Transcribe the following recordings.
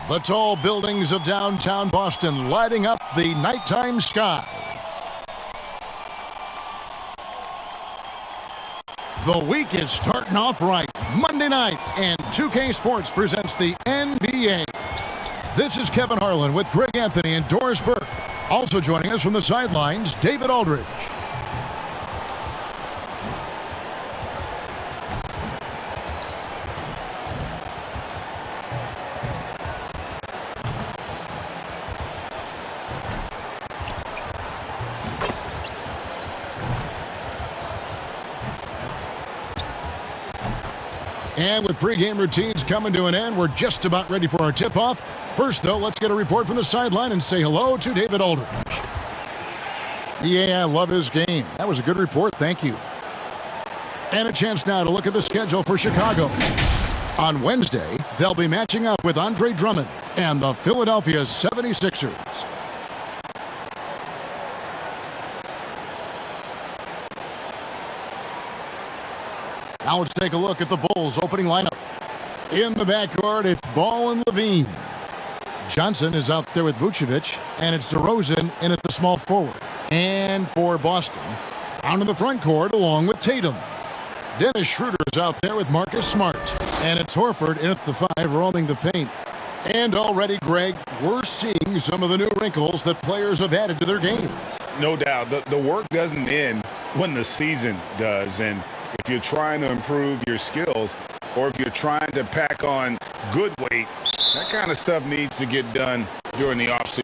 The tall buildings of downtown Boston lighting up the nighttime sky. The week is starting off right. Monday night, and 2K Sports presents the NBA. This is Kevin Harlan with Greg Anthony and Doris Burke. Also joining us from the sidelines, David Aldridge. And with pregame routines coming to an end, we're just about ready for our tip-off. First, though, let's get a report from the sideline and say hello to David Aldridge. Yeah, I love his game. That was a good report. Thank you. And a chance now to look at the schedule for Chicago. On Wednesday, they'll be matching up with Andre Drummond and the Philadelphia 76ers. Now let's take a look at the Bulls' opening lineup. In the backcourt, it's Ball and Levine. Johnson is out there with Vucevic, and it's DeRozan in at the small forward. And for Boston, out in the front court along with Tatum. Dennis Schroeder is out there with Marcus Smart, and it's Horford in at the 5 rolling the paint. And already, Greg, we're seeing some of the new wrinkles that players have added to their games. No doubt. The work doesn't end when the season does, and if you're trying to improve your skills or if you're trying to pack on good weight, that kind of stuff needs to get done during the offseason.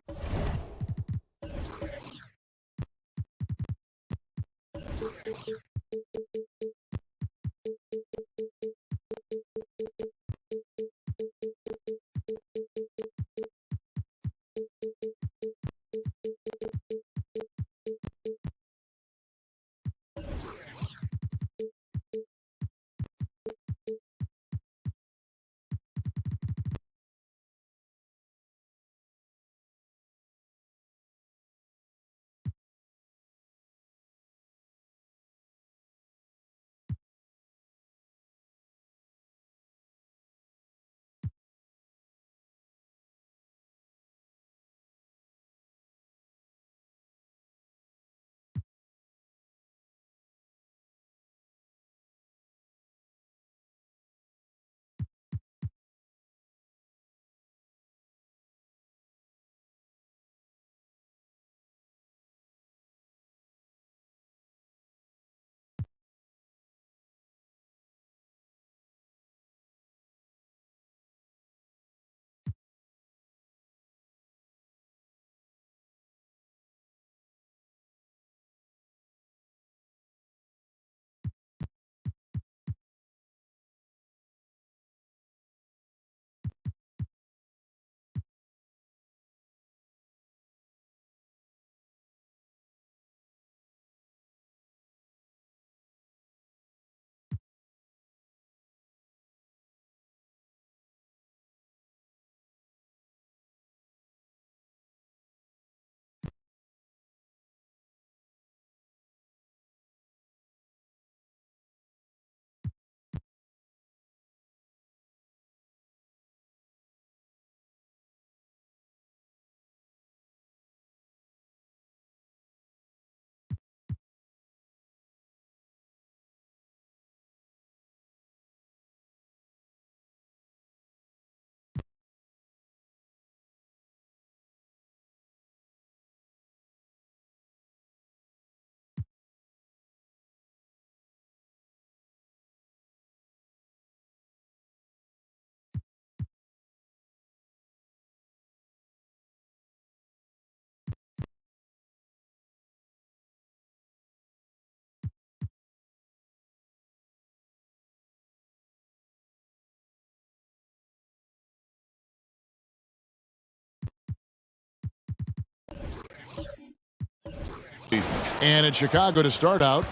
And in Chicago to start out,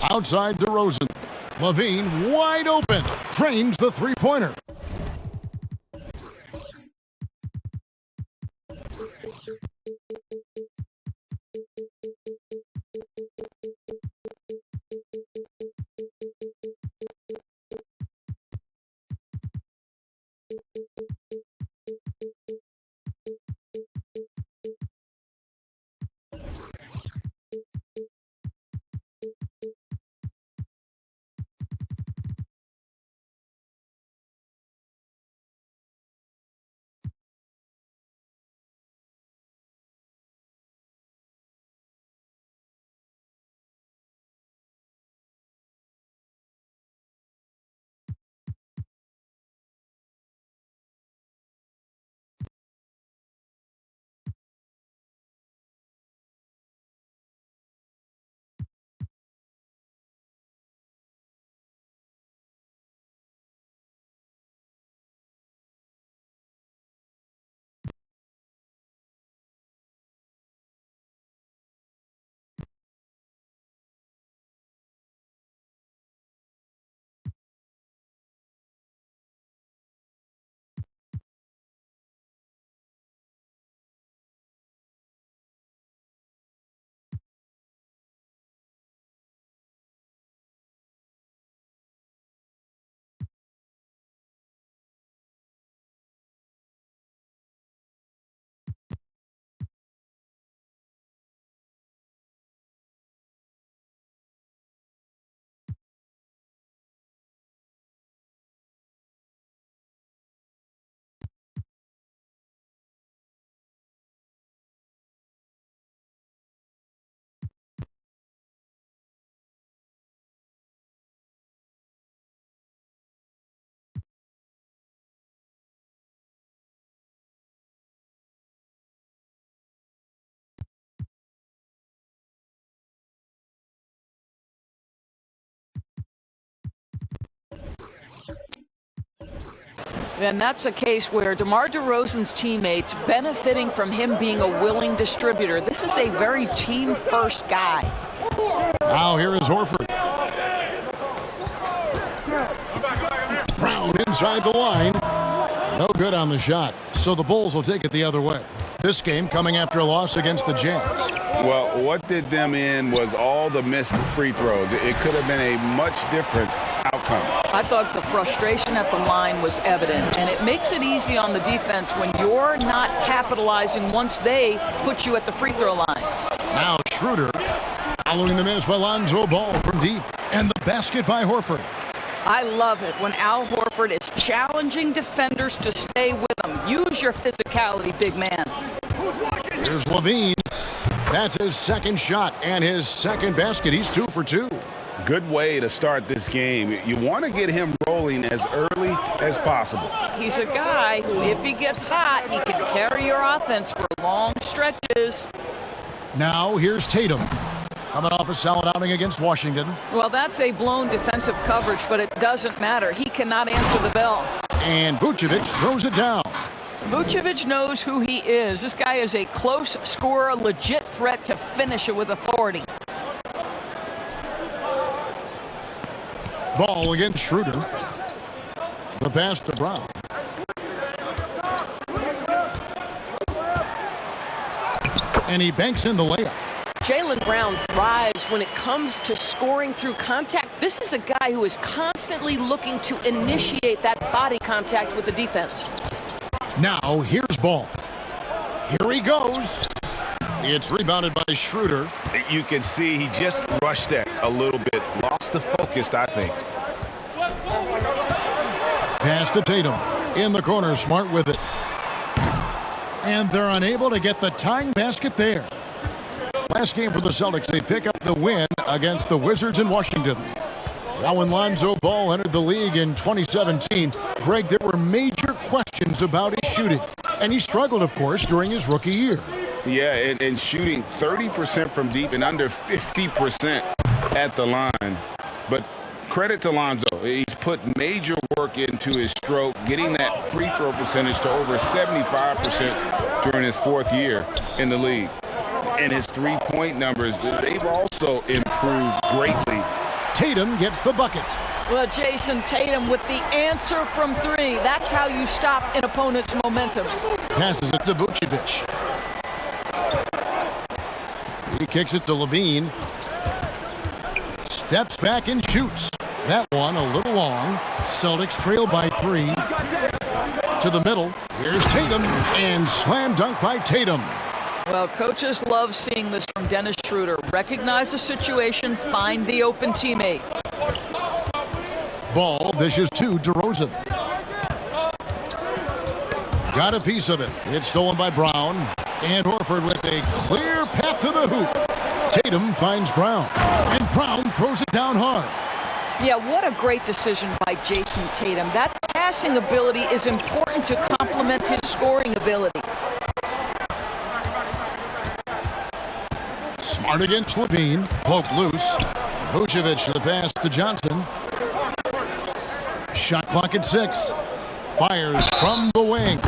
outside DeRozan. Levine wide open, drains the three-pointer. And that's a case where DeMar DeRozan's teammates benefiting from him being a willing distributor. This is a very team-first guy. Now here is Horford. Brown inside the line. No good on the shot, so the Bulls will take it the other way. This game coming after a loss against the Jazz. Well, what did them in was all the missed free throws. It could have been a much different outcome. I thought the frustration at the line was evident, and it makes it easy on the defense when you're not capitalizing once they put you at the free throw line. Now Schroeder following the miss by Lonzo Ball from deep, and the basket by Horford. I love it when Al Horford is challenging defenders to stay with him. Use your physicality, big man. Here's Levine. That's his second shot and his second basket. He's 2 for 2. Good way to start this game. You want to get him rolling as early as possible. He's a guy who, if he gets hot, he can carry your offense for long stretches. Now here's Tatum. Coming off a solid outing against Washington. Well, that's a blown defensive coverage, but it doesn't matter. He cannot answer the bell. And Vucevic throws it down. Vucevic knows who he is. This guy is a close scorer, legit threat to finish it with authority. Ball against Schroeder. The pass to Brown. And he banks in the layup. Jaylen Brown thrives when it comes to scoring through contact. This is a guy who is constantly looking to initiate that body contact with the defense. Now here's Ball. Here he goes. It's rebounded by Schroeder. You can see he just rushed that a little bit. Lost the focus, I think. Pass to Tatum. In the corner, Smart with it. And they're unable to get the tying basket there. Last game for the Celtics, they pick up the win against the Wizards in Washington. Now when Lonzo Ball entered the league in 2017, Greg, there were major questions about his shooting. And he struggled, of course, during his rookie year. Yeah, and shooting 30% from deep and under 50% at the line. But credit to Lonzo. He's put major work into his stroke, getting that free throw percentage to over 75% during his fourth year in the league. And his three-point numbers, they've also improved greatly. Tatum gets the bucket. Well, Jason Tatum with the answer from three. That's how you stop an opponent's momentum. Passes it to Vucevic. He kicks it to Levine. Steps back and shoots. That one a little long. Celtics trail by 3. To the middle. Here's Tatum. And slam dunk by Tatum. Well, coaches love seeing this from Dennis Schroeder. Recognize the situation, find the open teammate. Ball dishes to DeRozan. Got a piece of it. It's stolen by Brown. And Horford with a clear path to the hoop. Tatum finds Brown. And Brown throws it down hard. Yeah, what a great decision by Jason Tatum. That passing ability is important to complement his scoring ability. Smart against Levine. Poke loose. Vucevic the pass to Johnson. Shot clock at 6. Fires from the wing.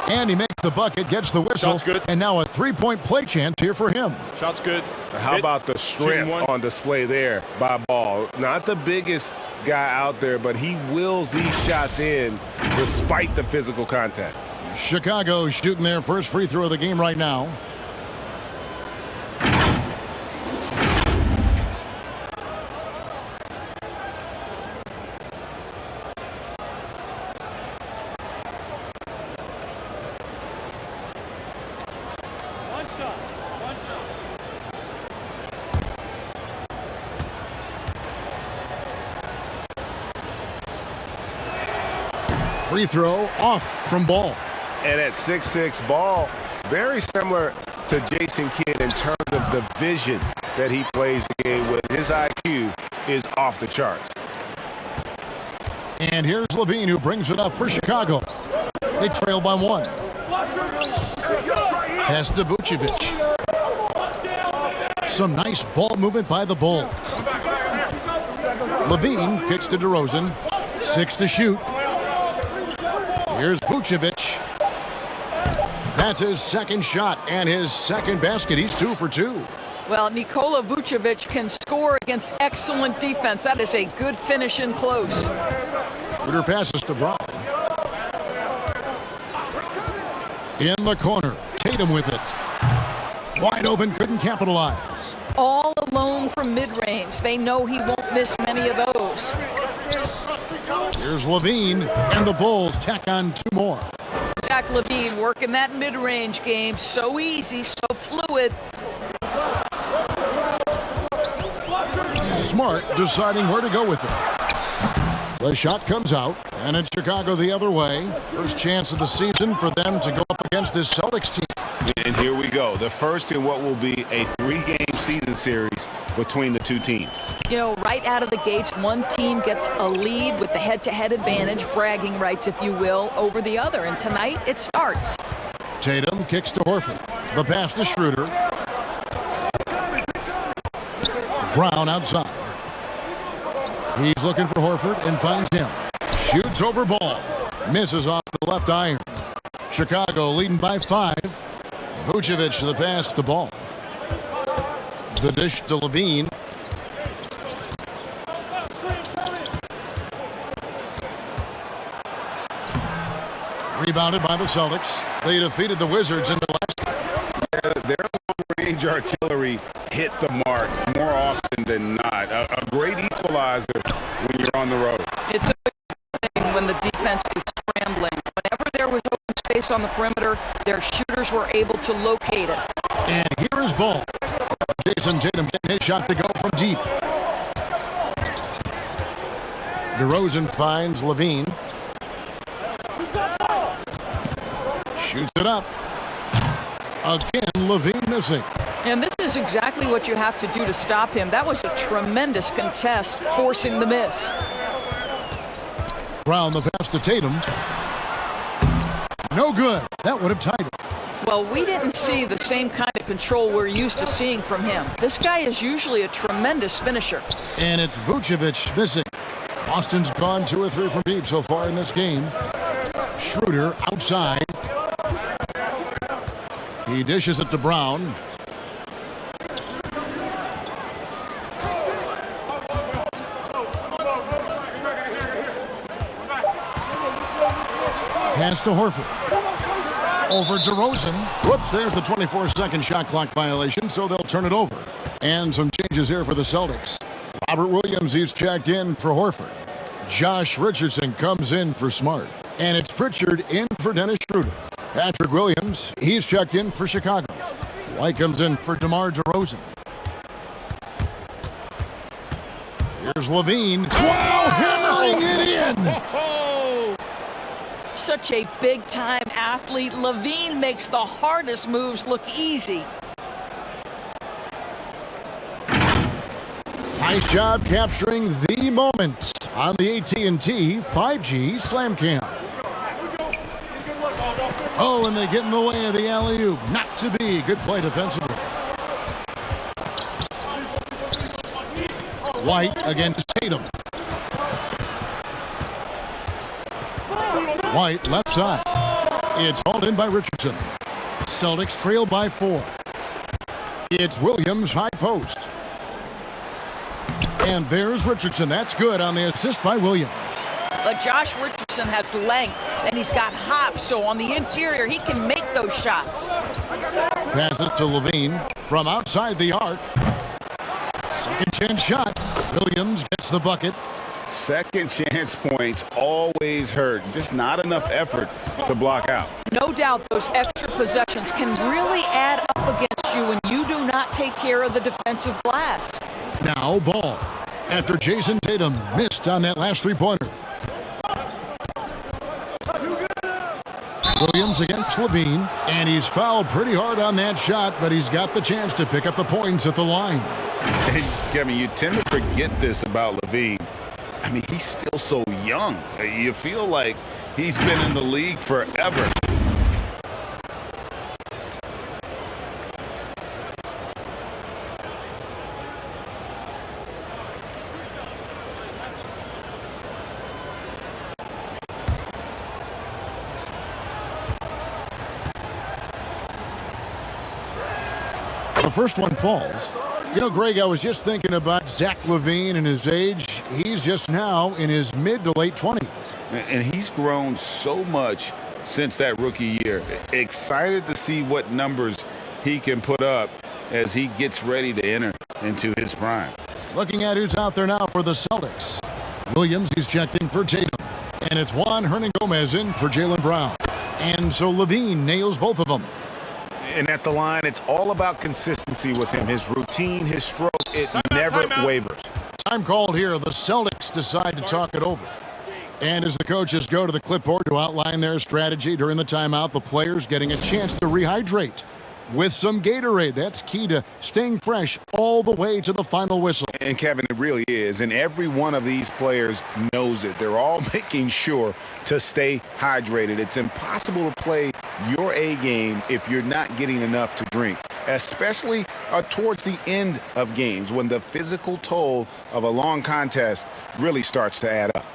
And he makes the bucket, gets the whistle. Shot's good. And now a three-point play chance here for him. Shot's good. How about the strength on display there by Ball? Not the biggest guy out there, but he wills these shots in despite the physical contact. Chicago shooting their first free throw of the game right now. Free throw off from Ball. And at 6'6", Ball, very similar to Jason Kidd in terms of the vision that he plays the game with. His IQ is off the charts. And here's Levine who brings it up for Chicago. They trail by 1. Pass to Vucevic. Some nice ball movement by the Bulls. Levine kicks to DeRozan. 6 to shoot. Here's Vucevic. That's his second shot and his second basket. He's 2 for 2. Well, Nikola Vucevic can score against excellent defense. That is a good finish in close. Schroeder passes to Brown. In the corner, Tatum with it. Wide open, couldn't capitalize. All alone from mid-range. They know he won't miss many of those. Here's Levine, and the Bulls tack on 2 more. Zach LaVine working that mid-range game. So easy, so fluid. Smart deciding where to go with it. The shot comes out, and it's Chicago the other way. First chance of the season for them to go up against this Celtics team. And here we go. The first in what will be a 3-game season series between the 2 teams. You know, right out of the gates, one team gets a lead with the head-to-head advantage, bragging rights, if you will, over the other. And tonight, it starts. Tatum kicks to Horford. The pass to Schroeder. Brown outside. He's looking for Horford and finds him. Shoots over ball. Misses off the left iron. Chicago leading by 5. Vucevic the pass to Ball. The dish to Levine. Rebounded by the Celtics. They defeated the Wizards in the last game. Their long-range artillery hit the mark more often than not. A great equalizer when you're on the road. It's a big thing when the defense is scrambling. Whenever there was open space on the perimeter, their shooters were able to locate it. And here is Ball. Jason Tatum getting his shot to go from deep. DeRozan finds Levine. Shoots it up. Again, Levine missing. And this is exactly what you have to do to stop him. That was a tremendous contest, forcing the miss. Brown the pass to Tatum. No good. That would have tied it. Well, we didn't see the same kind of control we're used to seeing from him. This guy is usually a tremendous finisher. And it's Vucevic missing. Boston's gone 2 or 3 from deep so far in this game. Schroeder outside. He dishes it to Brown. Pass to Horford. Over DeRozan. Whoops, there's the 24-second shot clock violation, so they'll turn it over. And some changes here for the Celtics. Robert Williams, he's checked in for Horford. Josh Richardson comes in for Smart. And it's Pritchard in for Dennis Schroeder. Patrick Williams, he's checked in for Chicago. White comes in for DeMar DeRozan. Here's Levine. Wow, hammering it in! Such a big-time athlete. Levine makes the hardest moves look easy. Nice job capturing the moment on the AT&T 5G Slam Cam. Oh, and they get in the way of the alley-oop. Not to be. Good play defensively. White against Tatum. White left side. It's hauled in by Richardson. Celtics trail by 4. It's Williams high post. And there's Richardson. That's good on the assist by Williams. But Josh Richardson has length, and he's got hops, so on the interior, he can make those shots. Passes to Levine from outside the arc. Second chance shot. Williams gets the bucket. Second chance points always hurt. Just not enough effort to block out. No doubt those extra possessions can really add up against you when you do not take care of the defensive glass. Now Ball. After Jason Tatum missed on that last three-pointer. Williams against Levine, and he's fouled pretty hard on that shot, but he's got the chance to pick up the points at the line. And Kevin, you tend to forget this about Levine. I mean, he's still so young. You feel like he's been in the league forever. the first one falls. You know, Greg, I was just thinking about Zach LaVine and his age. He's just now in his mid to late 20s. And he's grown so much since that rookie year. Excited to see what numbers he can put up as he gets ready to enter into his prime. Looking at who's out there now for the Celtics. Williams, he's checked in for Tatum. And it's Juan Hernangomez in for Jaylen Brown. And so LaVine nails both of them. And at the line, it's all about consistency with him. His routine, his stroke, it never wavers. Time called here. The Celtics decide to talk it over. And as the coaches go to the clipboard to outline their strategy during the timeout, the players getting a chance to rehydrate with some Gatorade. That's key to staying fresh all the way to the final whistle. And Kevin, it really is. And every one of these players knows it. They're all making sure to stay hydrated. It's impossible to play your A game if you're not getting enough to drink, especially towards the end of games when the physical toll of a long contest really starts to add up.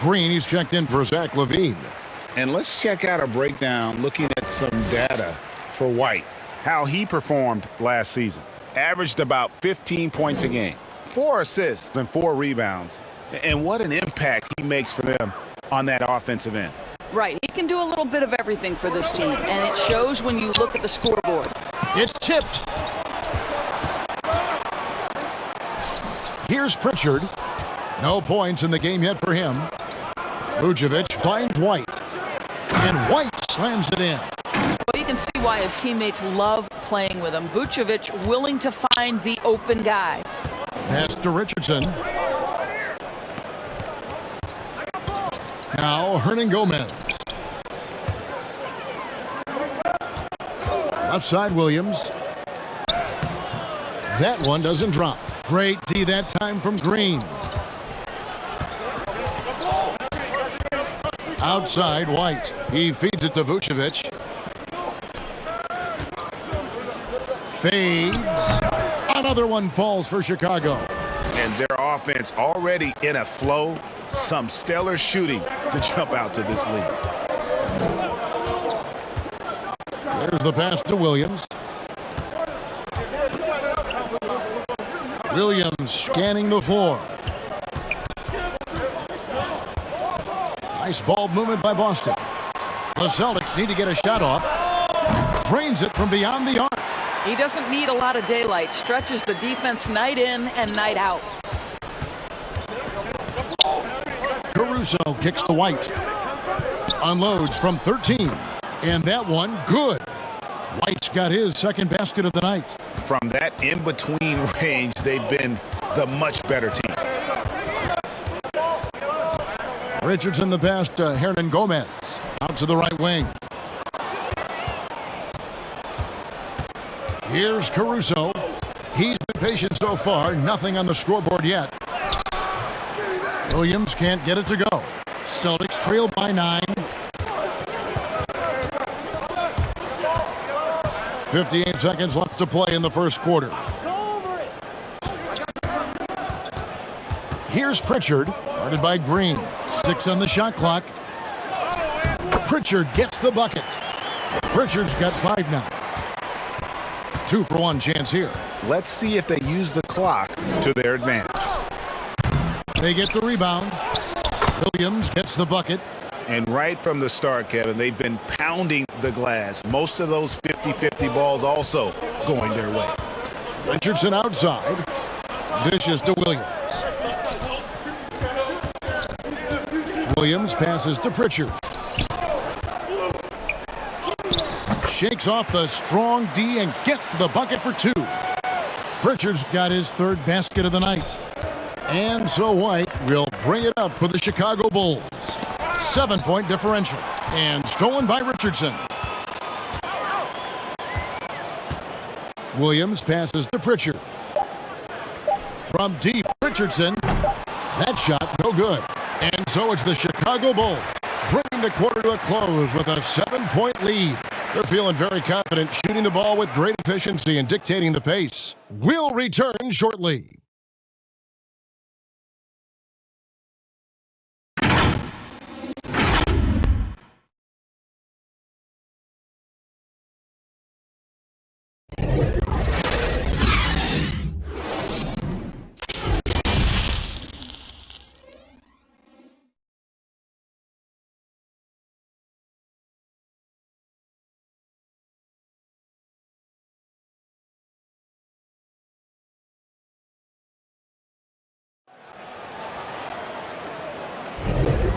Green, he's checked in for Zach LaVine. And let's check out a breakdown looking at some data for White, how he performed last season. Averaged about 15 points a game, 4 assists and 4 rebounds. And what an impact he makes for them on that offensive end. Right, he can do a little bit of everything for this team, and it shows when you look at the scoreboard. It's tipped. Here's Pritchard. No points in the game yet for him. Vucevic finds White. And White slams it in. Well, you can see why his teammates love playing with him. Vucevic willing to find the open guy. Pass to Richardson. Now Hernangomez. Left side Williams. That one doesn't drop. Great D that time from Green. Outside White. He feeds it to Vucevic. Fades. Another one falls for Chicago. And their offense already in a flow. Some stellar shooting to jump out to this lead. There's the pass to Williams. Williams scanning the floor. Nice ball movement by Boston. The Celtics need to get a shot off. Drains it from beyond the arc. He doesn't need a lot of daylight. Stretches the defense night in and night out. Caruso kicks to White. Unloads from 13. And that one good. White's got his second basket of the night. From that in-between range, they've been the much better team. Richardson the pass to Hernangomez. Out to the right wing. Here's Caruso. He's been patient so far. Nothing on the scoreboard yet. Williams can't get it to go. Celtics trail by 9. 58 seconds left to play in the first quarter. Here's Pritchard, guarded by Green. 6 on the shot clock. Pritchard gets the bucket. Pritchard's got 5 now. 2 for 1 chance here. Let's see if they use the clock to their advantage. They get the rebound. Williams gets the bucket. And right from the start, Kevin, they've been pounding the glass. Most of those 50-50 balls also going their way. Richardson outside. Dishes to Williams. Williams passes to Pritchard. Shakes off the strong D and gets to the bucket for 2. Pritchard's got his 3rd basket of the night. And so White will bring it up for the Chicago Bulls. 7-point differential. And stolen by Richardson. Williams passes to Pritchard. From deep, Richardson. That shot, no good. And so it's the Chicago Bulls bringing the quarter to a close with a 7-point lead. They're feeling very confident, shooting the ball with great efficiency and dictating the pace. We'll return shortly.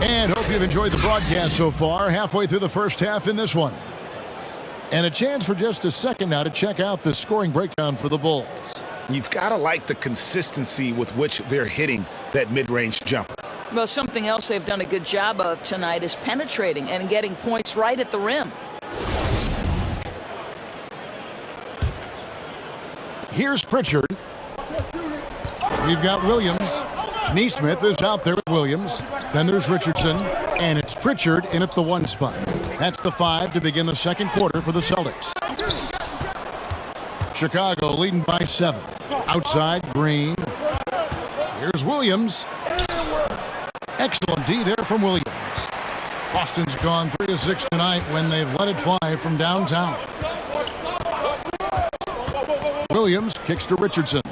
And hope you've enjoyed the broadcast so far, halfway through the first half in this one. And a chance for just a second now to check out the scoring breakdown for the Bulls. You've got to like the consistency with which they're hitting that mid-range jumper. Well, something else they've done a good job of tonight is penetrating and getting points right at the rim. Here's Pritchard. We've got Williams. Neesmith is out there with Williams. Then there's Richardson, and it's Pritchard in at the 1 spot. That's the 5 to begin the second quarter for the Celtics. Chicago leading by 7. Outside, Green. Here's Williams. Excellent D there from Williams. Boston's gone 3 of 6 tonight when they've let it fly from downtown. Williams kicks to Richardson.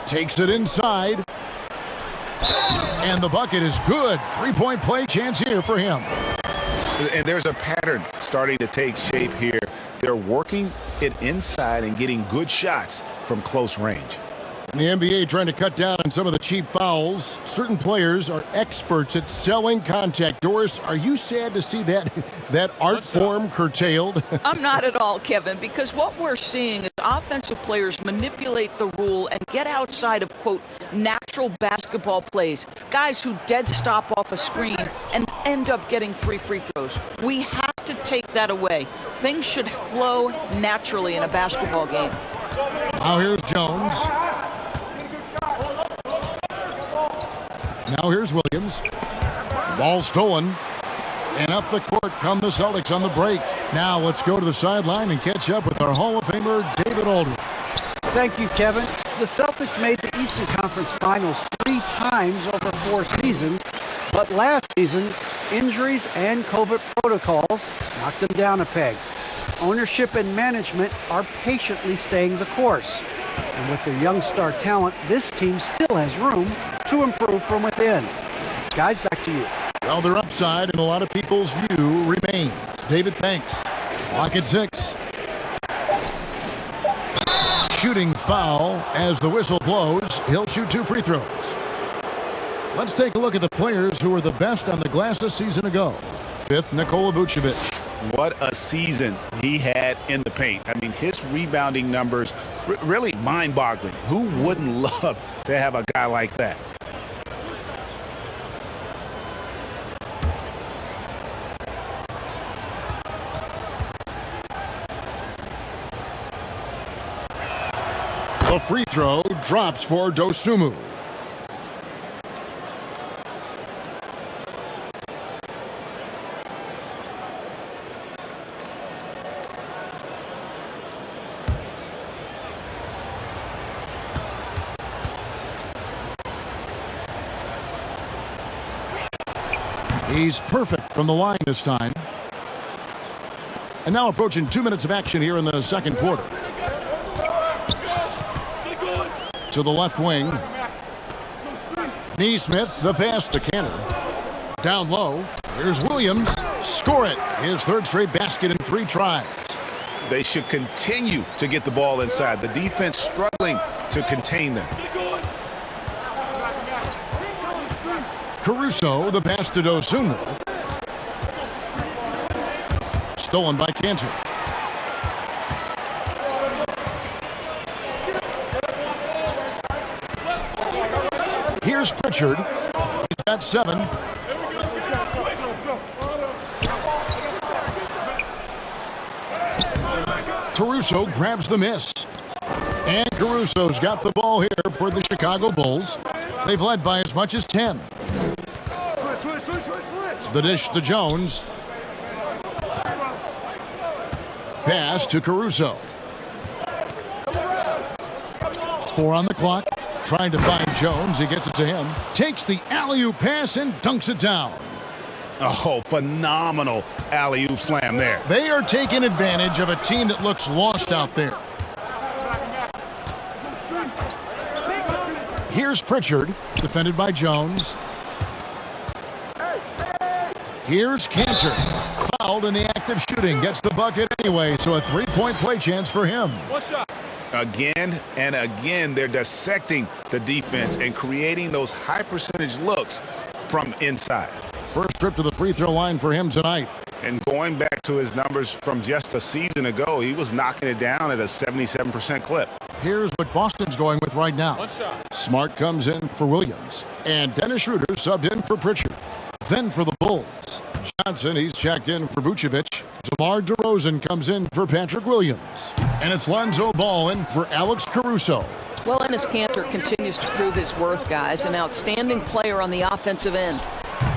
Takes it inside. And the bucket is good. 3-point play chance here for him. And there's a pattern starting to take shape here. They're working it inside and getting good shots from close range. And the NBA trying to cut down on some of the cheap fouls. Certain players are experts at selling contact. Doris, are you sad to see that art form curtailed? I'm not at all, Kevin, because what we're seeing is offensive players manipulate the rule and get outside of, quote, natural basketball plays. Guys who dead stop off a screen and end up getting 3 free throws. We have to take that away. Things should flow naturally in a basketball game. Now here's Jones. Now here's Williams. Ball stolen. And up the court come the Celtics on the break. Now let's go to the sideline and catch up with our Hall of Famer, David Aldridge. Thank you, Kevin. The Celtics made the Eastern Conference Finals 3 times over 4 seasons, but last season, injuries and COVID protocols knocked them down a peg. Ownership and management are patiently staying the course. And with their young star talent, this team still has room to improve from within. Guys, back to you. Well, their upside in a lot of people's view remains. David, thanks. Clock at 6. Shooting foul as the whistle blows. He'll shoot 2 free throws. Let's take a look at the players who were the best on the glass a season ago. 5th, Nikola Vucevic. What a season he had in the paint. I mean, his rebounding numbers, really mind-boggling. Who wouldn't love to have a guy like that? The free throw drops for Dosunmu. He's perfect from the line this time. And now approaching 2 minutes of action here in the second quarter. To the left wing. Neesmith, the pass to Canner. Down low. Here's Williams. Score it. His 3rd straight basket in 3 tries. They should continue to get the ball inside. The defense struggling to contain them. Caruso, the pass to Dosunmu. Stolen by Cantor. Here's Pritchard. He's got 7. Caruso grabs the miss. And Caruso's got the ball here for the Chicago Bulls. They've led by as much as 10. The dish to Jones. Pass to Caruso. 4 on the clock. Trying to find Jones. He gets it to him. Takes the alley-oop pass and dunks it down. Oh, phenomenal alley-oop slam there. They are taking advantage of a team that looks lost out there. Here's Pritchard, defended by Jones. Here's Cantor, fouled in the act of shooting, gets the bucket anyway, so a 3-point play chance for him. Again and again, they're dissecting the defense and creating those high-percentage looks from inside. First trip to the free throw line for him tonight. And going back to his numbers from just a season ago, he was knocking it down at a 77% clip. Here's what Boston's going with right now. Smart comes in for Williams, and Dennis Schroeder subbed in for Pritchard. Then for the Bulls, Johnson, he's checked in for Vucevic. DeMar DeRozan comes in for Patrick Williams. And it's Lonzo Ball in for Alex Caruso. Well, Enes Kanter continues to prove his worth, guys. An outstanding player on the offensive end.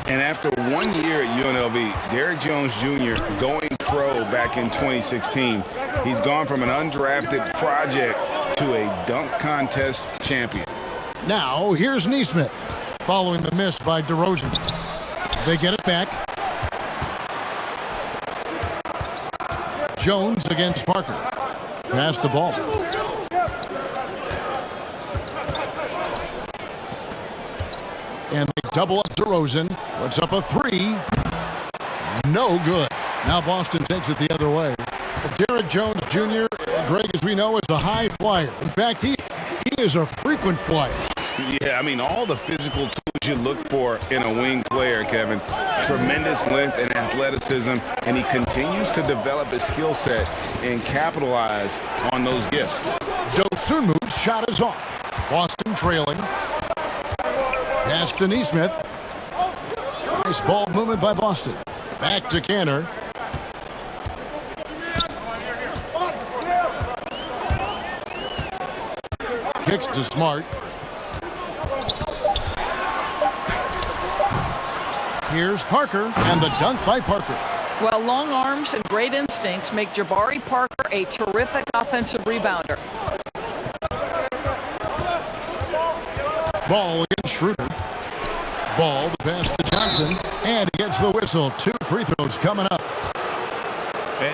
And after 1 year at UNLV, Derrick Jones Jr. going pro back in 2016, he's gone from an undrafted project to a dunk contest champion. Now, here's Nesmith, following the miss by DeRozan. They get it back. Jones against Parker. Pass the ball. And they double up DeRozan. Puts up a 3. No good. Now Boston takes it the other way. Derrick Jones Jr., Greg, as we know, is a high flyer. In fact, he is a frequent flyer. Yeah, I mean, all the physical tools you look for in a wing player, Kevin. Tremendous length and athleticism, and he continues to develop his skill set and capitalize on those gifts. Dosunmu's shot is off. Boston trailing. Pass to Nesmith. Nice ball movement by Boston. Back to Kanter. Kicks to Smart. Here's Parker, and the dunk by Parker. Well, long arms and great instincts make Jabari Parker a terrific offensive rebounder. Ball against Schroeder. Ball, the pass to Johnson, and he gets the whistle. 2 free throws coming up.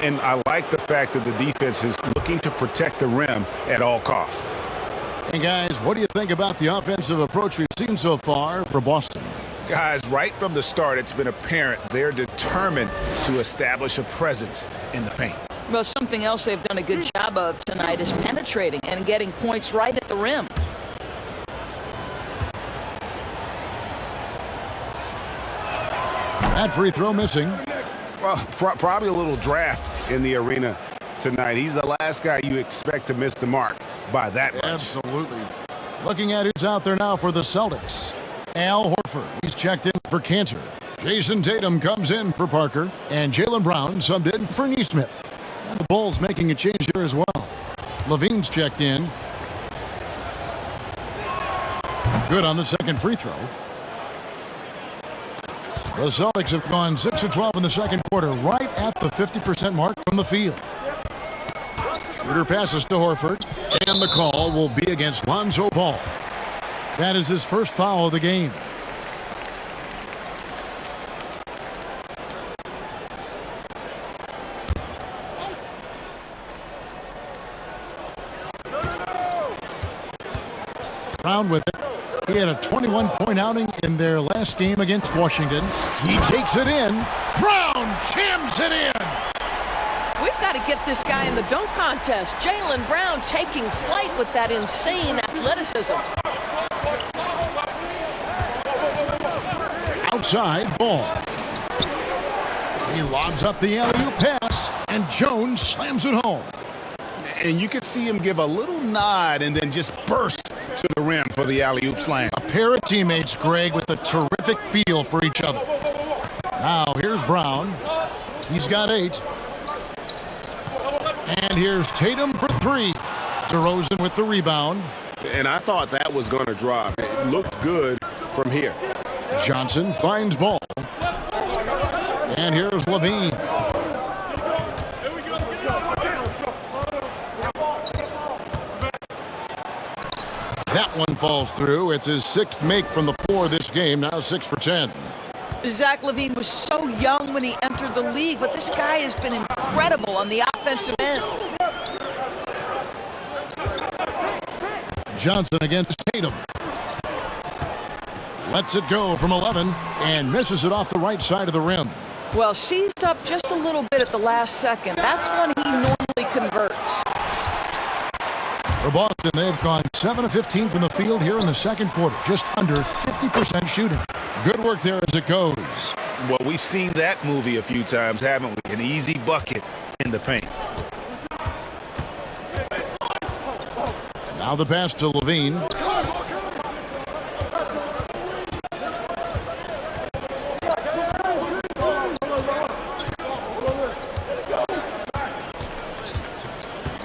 And I like the fact that the defense is looking to protect the rim at all costs. And guys, what do you think about the offensive approach we've seen so far for Boston? Guys, right from the start, it's been apparent they're determined to establish a presence in the paint. Well, something else they've done a good job of tonight is penetrating and getting points right at the rim. That free throw missing. Well, probably a little draft in the arena tonight. He's the last guy you expect to miss the mark by that much. Absolutely. Looking at who's out there now for the Celtics. Al Horford, he's checked in for Cantor. Jason Tatum comes in for Parker. And Jaylen Brown subbed in for Nesmith. And the Bulls making a change here as well. Levine's checked in. Good on the second free throw. The Celtics have gone 6 of 12 in the second quarter, right at the 50% mark from the field. Schroeder passes to Horford, and the call will be against Lonzo Ball. That is his first foul of the game. Brown with it. He had a 21-point outing in their last game against Washington. He takes it in. Brown jams it in. We've got to get this guy in the dunk contest. Jaylen Brown taking flight with that insane athleticism. Outside ball. He lobs up the alley-oop pass, and Jones slams it home. And you could see him give a little nod and then just burst to the rim for the alley-oop slam. A pair of teammates, Greg, with a terrific feel for each other. Now, here's Brown. He's got 8. And here's Tatum for 3. DeRozan with the rebound. And I thought that was going to drop. It looked good from here. Johnson finds ball. And here's Levine. That one falls through. It's his 6th make from the floor this game, now 6 for 10. Zach LaVine was so young when he entered the league, but this guy has been incredible on the offensive end. Johnson against Tatum. Lets it go from 11 and misses it off the right side of the rim. Well, seized up just a little bit at the last second. That's when he normally converts. For Boston, they've gone 7 of 15 from the field here in the second quarter, just under 50% shooting. Good work there as it goes. Well, we've seen that movie a few times, haven't we? An easy bucket in the paint. Now the pass to Levine.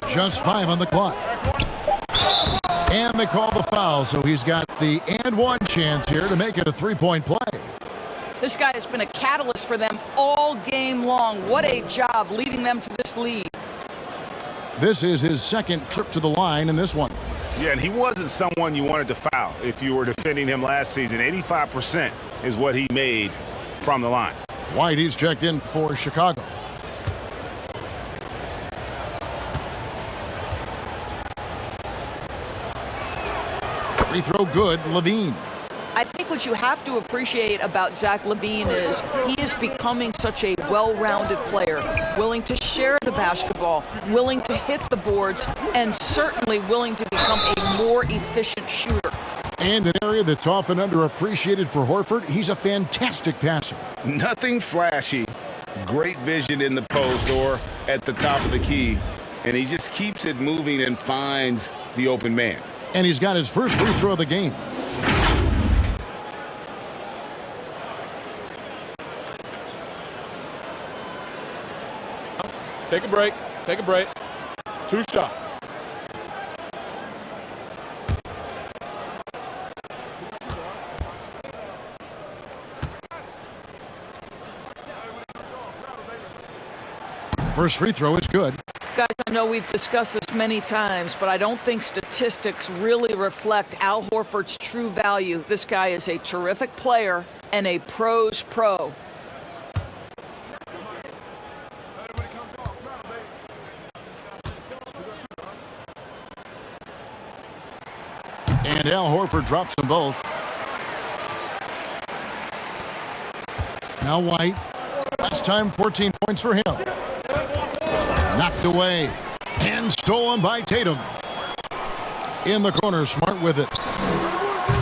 Just 5 on the clock. And they call the foul, so he's got the and one chance here to make it a 3-point play. This guy has been a catalyst for them all game long. What a job leading them to this lead. This is his 2nd trip to the line in this one. Yeah, and he wasn't someone you wanted to foul if you were defending him last season. 85% is what he made from the line. White, he's checked in for Chicago. Free throw good, Levine. I think what you have to appreciate about Zach LaVine is he is becoming such a well-rounded player, willing to share the basketball, willing to hit the boards, and certainly willing to become a more efficient shooter. And an area that's often underappreciated for Horford, he's a fantastic passer. Nothing flashy, great vision in the post or at the top of the key, and he just keeps it moving and finds the open man. And he's got his first free throw of the game. Take a break. Take a break. 2 shots. First free throw is good. Guys, I know we've discussed this many times, but I don't think statistics really reflect Al Horford's true value. This guy is a terrific player and a pro's pro. And Al Horford drops them both. Now White. Last time 14 points for him. Knocked away and stolen by Tatum. In the corner, Smart with it.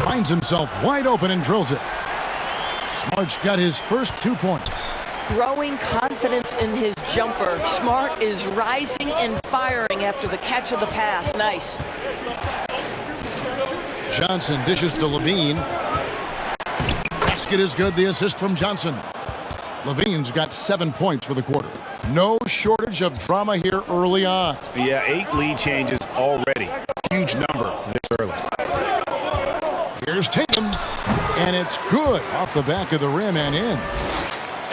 Finds himself wide open and drills it. Smart's got his first 2 points. Growing confidence in his jumper. Smart is rising and firing after the catch of the pass. Nice. Johnson dishes to Levine. Basket is good. The assist from Johnson. Levine's got 7 points for the quarter. No shortage of drama here early on. Yeah, 8 lead changes already. Huge number this early. Here's Tatum, and it's good off the back of the rim and in.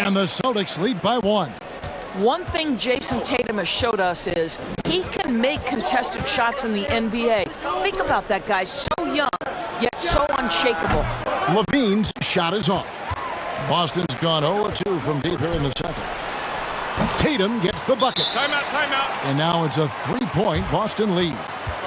And the Celtics lead by 1. One thing Jason Tatum has showed us is he can make contested shots in the NBA. Think about that guy, so young, yet so unshakable. Levine's shot is off. Boston's gone 0-2 from deep here in the second. Tatum gets the bucket. Timeout, timeout. And now it's a 3-point Boston lead.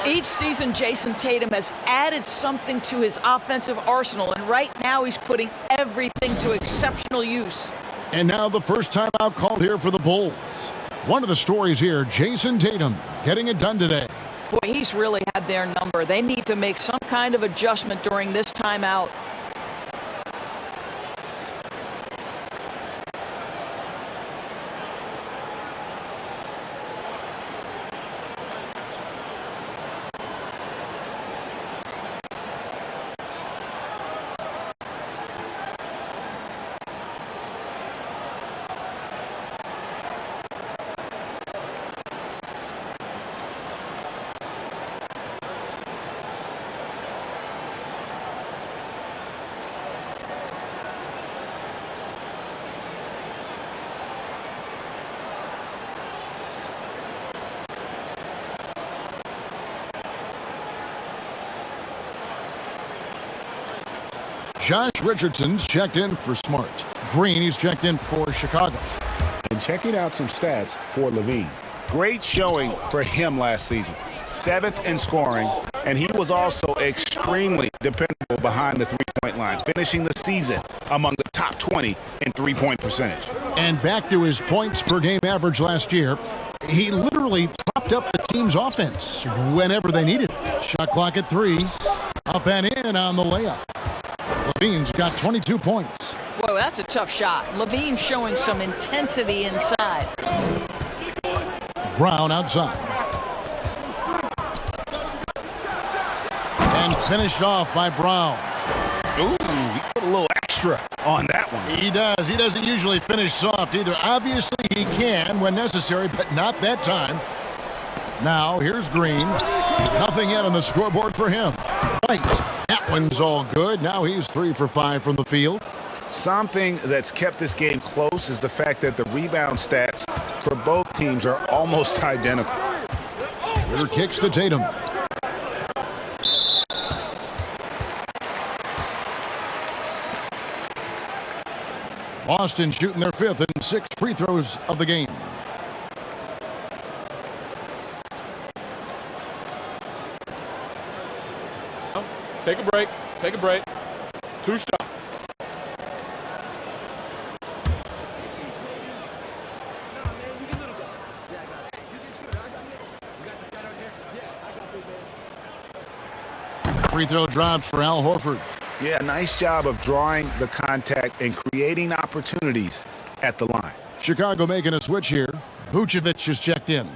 Each season, Jason Tatum has added something to his offensive arsenal, and right now he's putting everything to exceptional use. And now the first timeout called here for the Bulls. One of the stories here, Jason Tatum getting it done today. Boy, he's really had their number. They need to make some kind of adjustment during this timeout. Josh Richardson's checked in for Smart. Green, he's checked in for Chicago. And checking out some stats for Levine. Great showing for him last season. 7th in scoring, and he was also extremely dependable behind the three-point line, finishing the season among the top 20 in three-point percentage. And back to his points per game average last year, he literally propped up the team's offense whenever they needed it. Shot clock at 3, up and in on the layup. Levine's got 22 points. Whoa, that's a tough shot. Levine showing some intensity inside. Brown outside. And finished off by Brown. Ooh, he put a little extra on that one. He does. He doesn't usually finish soft either. Obviously, he can when necessary, but not that time. Now, here's Green. Nothing yet on the scoreboard for him. White. That one's all good. Now he's 3 for 5 from the field. Something that's kept this game close is the fact that the rebound stats for both teams are almost identical. Schroeder kicks to Tatum. Boston shooting their 5th and 6th free throws of the game. Take a break. Take a break. 2 shots. Free throw drops for Al Horford. Yeah, nice job of drawing the contact and creating opportunities at the line. Chicago making a switch here. Vucevic is checked in.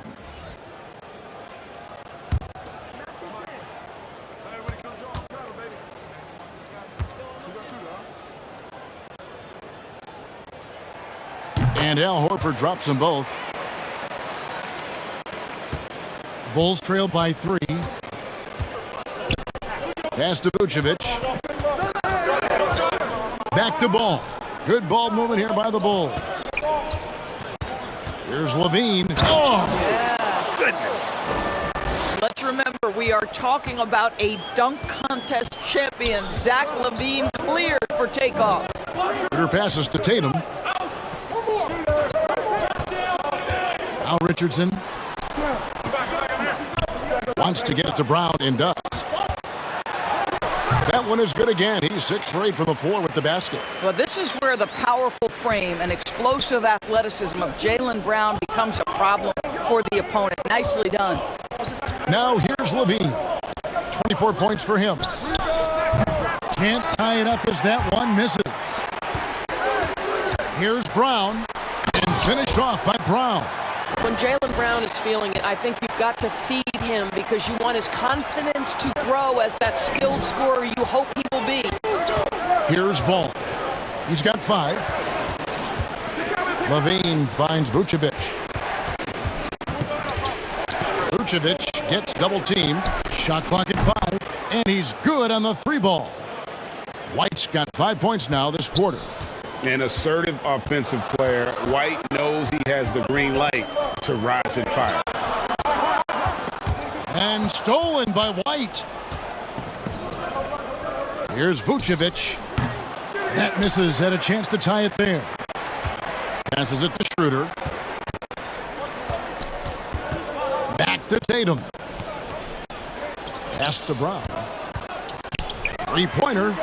And Al Horford drops them both. Bulls trail by 3. Pass to Vucevic. Back to Ball. Good ball movement here by the Bulls. Here's Levine. Oh! Yes. Goodness. Let's remember, we are talking about a dunk contest champion. Zach LaVine cleared for takeoff. Shooter passes to Tatum. Now Richardson wants to get it to Brown and does. That one is good again. He's 6 for 8 from the floor with the basket. Well, this is where the powerful frame and explosive athleticism of Jaylen Brown becomes a problem for the opponent. Nicely done. Now here's Levine. 24 points for him. Can't tie it up as that one misses. Here's Brown, and finished off by Brown. When Jaylen Brown is feeling it, I think you've got to feed him because you want his confidence to grow as that skilled scorer you hope he will be. Here's Ball. He's got 5. Levine finds Vucevic. Vucevic gets double teamed. Shot clock at 5. And he's good on the 3 ball. White's got 5 points now this quarter. An assertive offensive player. White knows he has the green light to rise and fire. And stolen by White. Here's Vucevic. That misses. Had a chance to tie it there. Passes it to Schroeder. Back to Tatum. Pass to Brown. 3-pointer.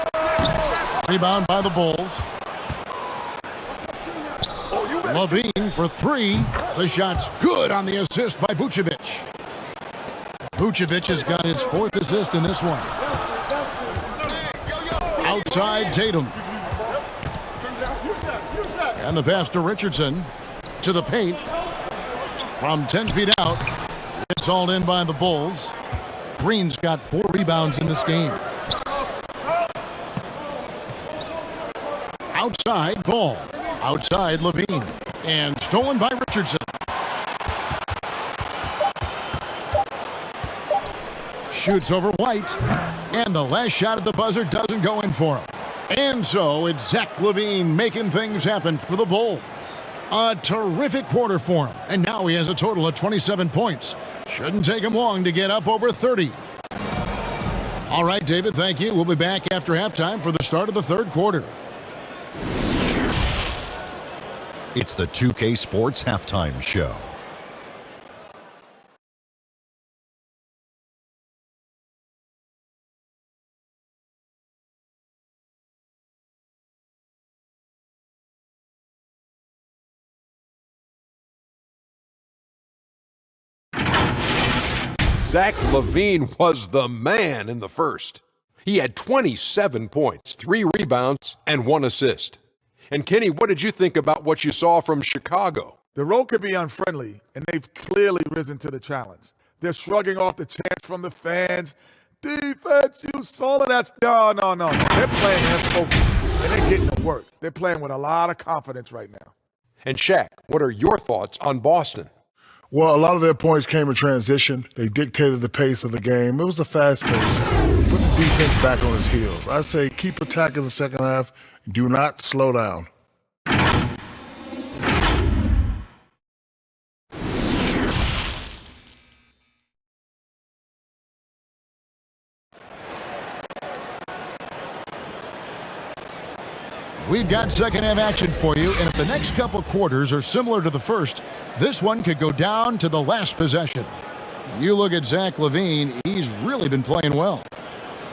Rebound by the Bulls. Levine for 3. The shot's good on the assist by Vucevic. Vucevic has got his 4th assist in this one. Outside Tatum. And the pass to Richardson. To the paint. From 10 feet out. It's all in by the Bulls. Green's got 4 rebounds in this game. Outside Ball. Outside Levine. And stolen by Richardson. Shoots over White. And the last shot at the buzzer doesn't go in for him. And so it's Zach LaVine making things happen for the Bulls. A terrific quarter for him. And now he has a total of 27 points. Shouldn't take him long to get up over 30. All right, David, thank you. We'll be back after halftime for the start of the third quarter. It's the 2K Sports Halftime Show. Zach LaVine was the man in the first. He had 27 points, 3 rebounds, and 1 assist. And Kenny, what did you think about what you saw from Chicago? The road can be unfriendly, and they've clearly risen to the challenge. They're shrugging off the chants from the fans. Defense, you solid. That's no. They're playing in focus, and they're getting to work. They're playing with a lot of confidence right now. And Shaq, what are your thoughts on Boston? Well, a lot of their points came in transition. They dictated the pace of the game. It was a fast pace. Put the defense back on its heels. I say keep attacking the second half. Do not slow down. We've got second half action for you, and if the next couple quarters are similar to the first, this one could go down to the last possession. You look at Zach LaVine, he's really been playing well.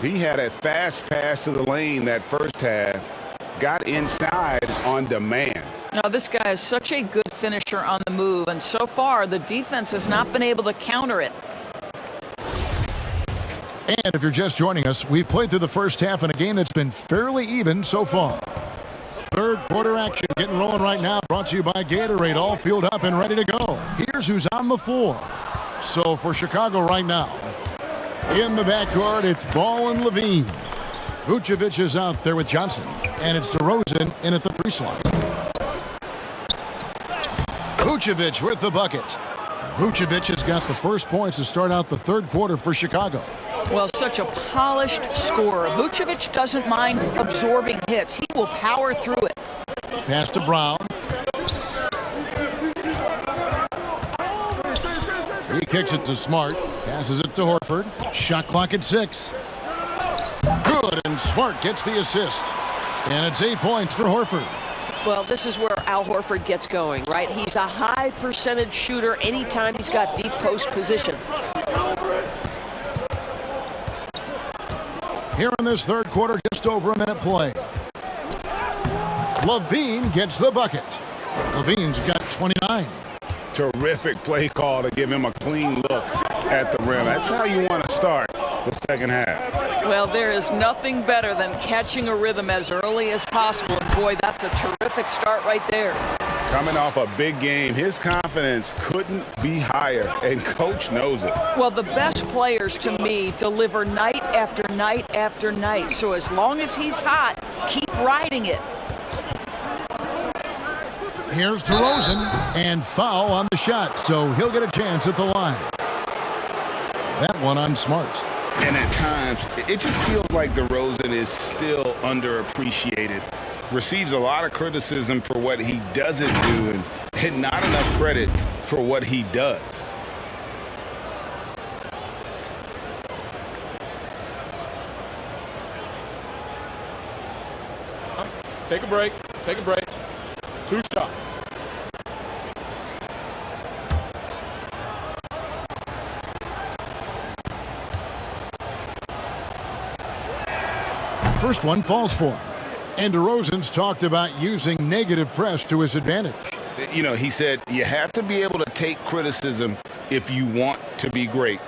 He had a fast pass to the lane that first half, got inside on demand. Now, this guy is such a good finisher on the move, and so far the defense has not been able to counter it. And if you're just joining us, we've played through the first half in a game that's been fairly even so far. Third quarter action getting rolling right now, brought to you by Gatorade, all fueled up and ready to go. Here's who's on the floor. So for Chicago right now, in the backcourt, it's Ball and LaVine. Vucevic is out there with Johnson, and it's DeRozan in at the free slot. Vucevic with the bucket. Vucevic has got the first points to start out the third quarter for Chicago. Well, such a polished scorer. Vucevic doesn't mind absorbing hits. He will power through it. Pass to Brown. He kicks it to Smart. Passes it to Horford. Shot clock at 6. Good, and Smart gets the assist. And it's 8 points for Horford. Well, this is where Al Horford gets going, right? He's a high percentage shooter anytime he's got deep post position. Here in this third quarter, just over a minute play. LaVine gets the bucket. LaVine's got 29. Terrific play call to give him a clean look at the rim. That's how you want to start the second half. Well, there is nothing better than catching a rhythm as early as possible. And boy, that's a terrific start right there. Coming off a big game, his confidence couldn't be higher, and coach knows it. Well, the best players, to me, deliver night after night after night. So as long as he's hot, keep riding it. Here's DeRozan, and foul on the shot, so he'll get a chance at the line. That one on Smart. And at times, it just feels like DeRozan is still underappreciated. Receives a lot of criticism for what he doesn't do and not enough credit for what he does. Take a break. Take a break. 2 shots. First one falls for him. And DeRozan's talked about using negative press to his advantage. You know, he said you have to be able to take criticism if you want to be great.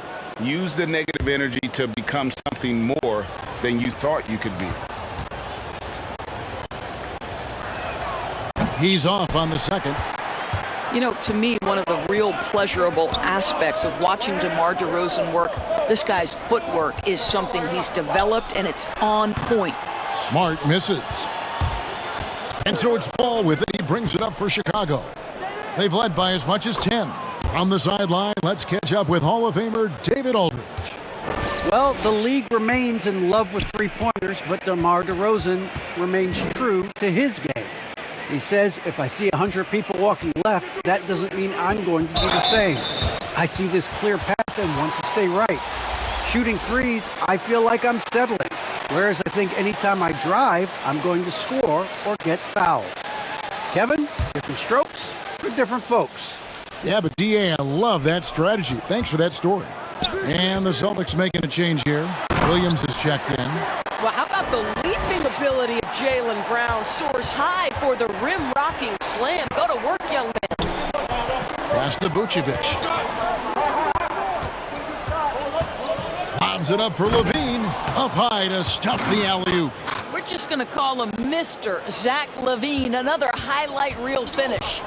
Use the negative energy to become something more than you thought you could be. He's off on the second. You know, to me, one of the real pleasurable aspects of watching DeMar DeRozan work, this guy's footwork is something he's developed, and it's on point. Smart misses. And so it's Ball with it. He brings it up for Chicago. They've led by as much as 10. From the sideline, let's catch up with Hall of Famer David Aldridge. Well, the league remains in love with three-pointers, but DeMar DeRozan remains true to his game. He says, if I see 100 people walking left, that doesn't mean I'm going to do the same. I see this clear path and want to stay right. Shooting threes, I feel like I'm settling. Whereas I think anytime I drive, I'm going to score or get fouled. Kevin, different strokes for different folks. Yeah, but DA, I love that strategy. Thanks for that story. And the Celtics making a change here. Williams is checked in. Well, how about the leaping ability of Jaylen Brown? Soars high for the rim-rocking slam. Go to work, young man. Pass to Vucevic. Lobs it up for Levine. Up high to stuff the alley-oop. We're just going to call him Mr. Zach LaVine. Another highlight reel finish.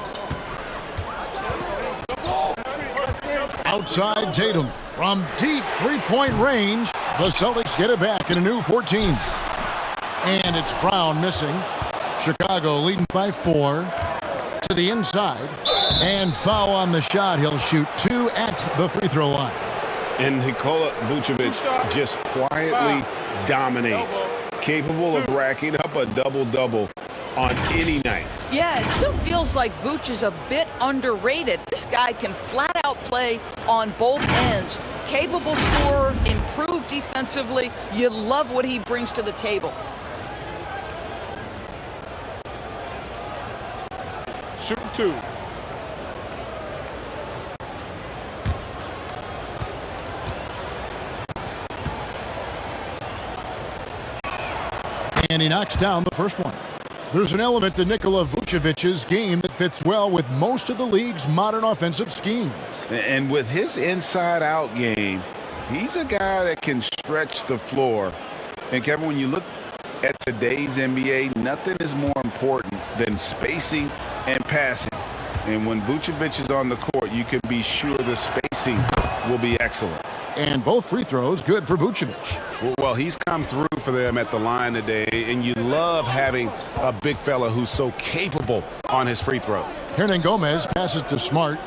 Outside Tatum from deep three-point range. The Celtics get it back in a new 14. And it's Brown missing. Chicago leading by 4 to the inside. And foul on the shot. He'll shoot 2 at the free throw line. And Nikola Vucevic just quietly dominates. Capable of racking up a double-double on any night. Yeah, it still feels like Vooch is a bit underrated. This guy can flat out play on both ends. Capable scorer, improved defensively. You love what he brings to the table. Shooting 2. And he knocks down the first one. There's an element to Nikola Vucevic's game that fits well with most of the league's modern offensive schemes. And with his inside-out game, he's a guy that can stretch the floor. And, Kevin, when you look at today's NBA, nothing is more important than spacing and passing. And when Vucevic is on the court, you can be sure the spacing will be excellent. And both free throws good for Vucevic. Well, he's come through for them at the line today, and you love having a big fella who's so capable on his free throws. Hernangomez passes to Smart.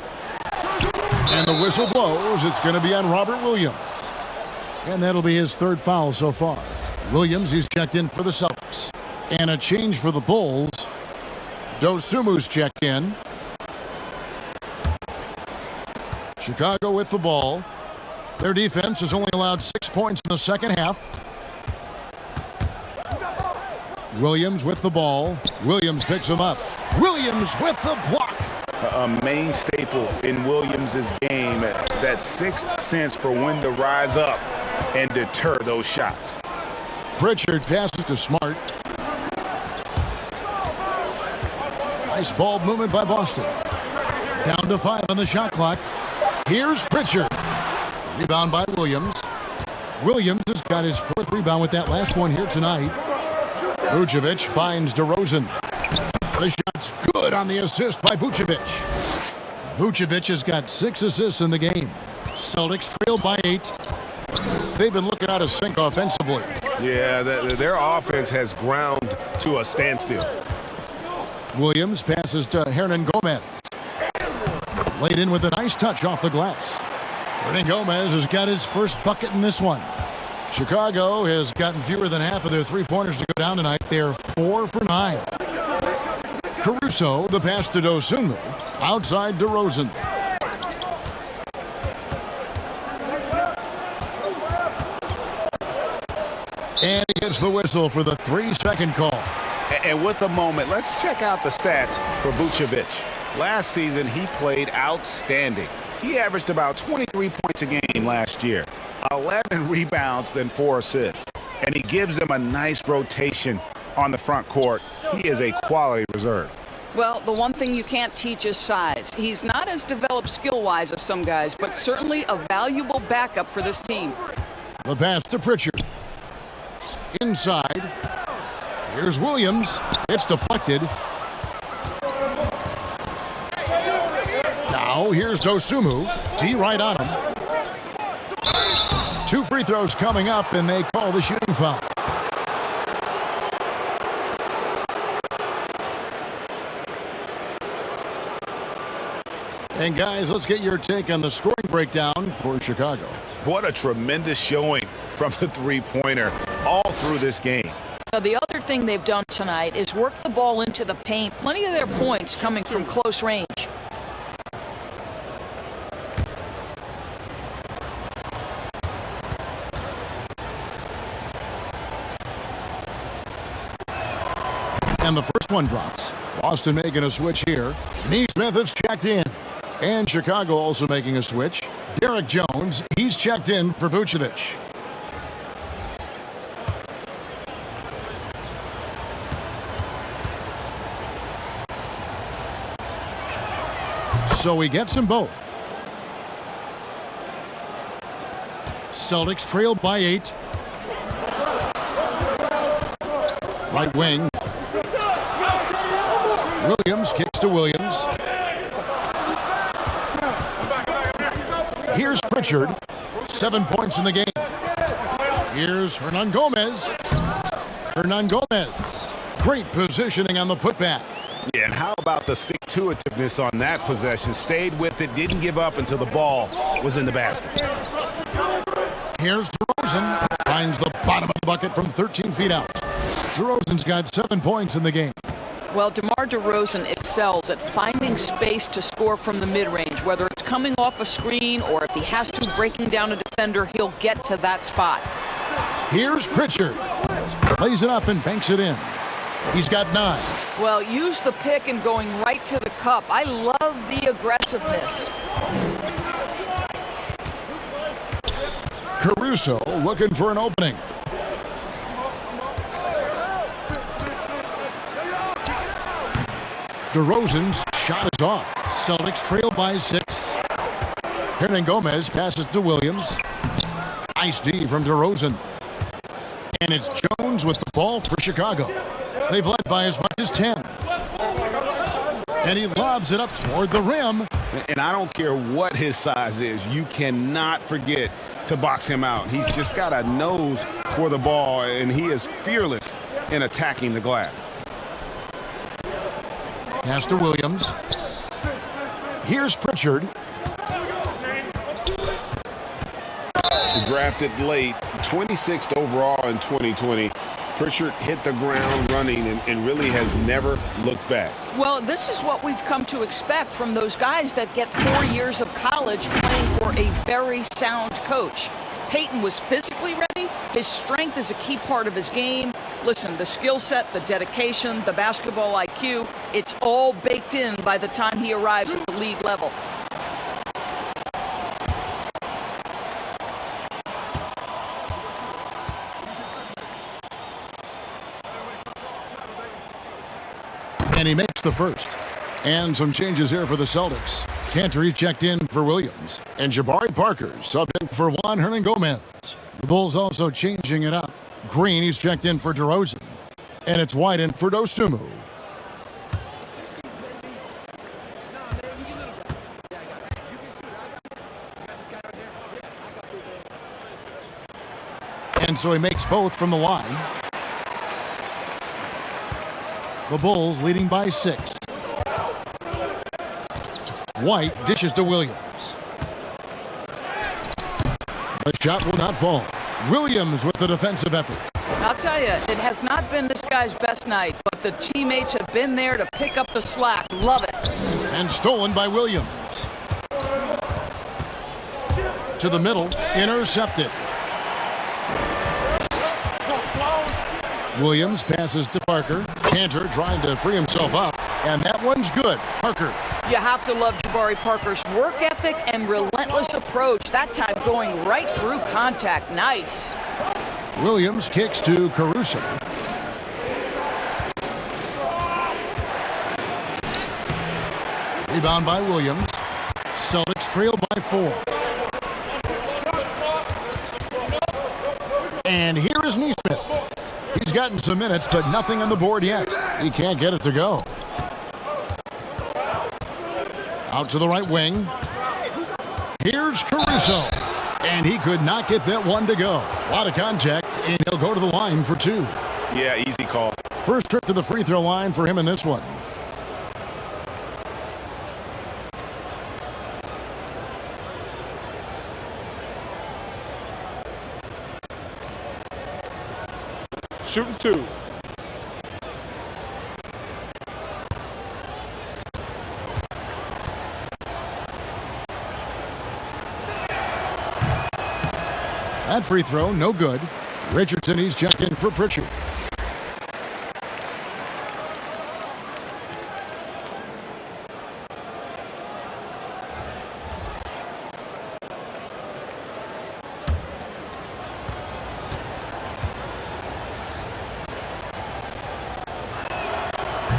And the whistle blows. It's going to be on Robert Williams. And that'll be his third foul so far. Williams, he's checked in for the Celtics. And a change for the Bulls. Dosumu's checked in. Chicago with the ball. Their defense has only allowed 6 points in the second half. Williams with the ball. Williams picks him up. Williams with the block. A main staple in Williams' game, that sixth sense for when to rise up and deter those shots. Pritchard passes to Smart. Nice ball movement by Boston. Down to 5 on the shot clock. Here's Pritchard. Rebound by Williams. Williams has got his 4th rebound with that last one here tonight. Vucevic finds DeRozan. The shot's good on the assist by Vucevic. Vucevic has got 6 assists in the game. Celtics trail by 8. They've been looking out of sync offensively. Yeah, their offense has ground to a standstill. Williams passes to Hernangomez. Laid in with a nice touch off the glass. Hernangomez has got his first bucket in this one. Chicago has gotten fewer than half of their three-pointers to go down tonight. They're 4 for 9. Caruso, the pass to Dosunmu. Outside DeRozan. And he gets the whistle for the 3-second call. And with a moment, let's check out the stats for Vucevic. Last season, he played outstanding. He averaged about 23 points a game last year, 11 rebounds, and 4 assists. And he gives them a nice rotation on the front court. He is a quality reserve. Well, the one thing you can't teach is size. He's not as developed skill-wise as some guys, but certainly a valuable backup for this team. The pass to Pritchard. Inside. Here's Williams. It's deflected. Now here's Dosunmu. D right on him. 2 free throws coming up, and they call the shooting foul. And guys, let's get your take on the scoring breakdown for Chicago. What a tremendous showing from the three-pointer all through this game. Now, the other thing they've done tonight is work the ball into the paint. Plenty of their points coming from close range. the first one drops. Boston making a switch here. Neesmith is checked in. And Chicago also making a switch. Derek Jones, he's checked in for Vucevic. So he gets them both. Celtics trail by 8. Right wing. Williams kicks to Williams. Here's Pritchard. 7 points in the game. Here's Hernan Gomez. Hernan Gomez. Great positioning on the putback. Yeah, and how about the stick-to-itiveness on that possession? Stayed with it, didn't give up until the ball was in the basket. Here's DeRozan. Finds the bottom of the bucket from 13 feet out. DeRozan's got 7 points in the game. Well, DeMar DeRozan excels at finding space to score from the mid-range. Whether it's coming off a screen or if he has to breaking down a defender, he'll get to that spot. Here's Pritchard. Plays it up and banks it in. He's got 9. Well, use the pick and going right to the cup. I love the aggressiveness. Caruso looking for an opening. DeRozan's shot is off. Celtics trail by 6. Hernan Gomez passes to Williams. Nice D from DeRozan. And it's Jones with the ball for Chicago. They've led by as much as 10. And he lobs it up toward the rim. And I don't care what his size is, you cannot forget to box him out. He's just got a nose for the ball, and he is fearless in attacking the glass. Pass to Williams. Here's Pritchard. Drafted late, 26th overall in 2020. Pritchard hit the ground running and really has never looked back. Well, this is what we've come to expect from those guys that get 4 years of college playing for a very sound coach. Peyton was physically ready. His strength is a key part of his game. Listen, the skill set, the dedication, the basketball IQ, it's all baked in by the time he arrives at the league level. And he makes the first. And some changes here for the Celtics. Cantor checked in for Williams. And Jabari Parker subbed in for Juan Hernan Gomez. The Bulls also changing it up. Green, he's checked in for DeRozan. And it's White in for Dosunmu. And so he makes both from the line. The Bulls leading by 6. White dishes to Williams. The shot will not fall. Williams with the defensive effort. I'll tell you, it has not been this guy's best night, but the teammates have been there to pick up the slack. Love it. And stolen by Williams. To the middle, intercepted. Williams passes to Parker. Cantor trying to free himself up, and that one's good. Parker. You have to love Jabari Parker's work ethic and relentless approach. That time going right through contact. Nice. Williams kicks to Caruso. Rebound by Williams. Celtics trail by 4. And here is Neesmith. He's gotten some minutes, but nothing on the board yet. He can't get it to go. Out to the right wing. Here's Caruso. And he could not get that one to go. A lot of contact, and he'll go to the line for 2. Yeah, easy call. First trip to the free throw line for him in this one. Shooting 2. That free throw, no good. Richardson, he's checked in for Pritchard.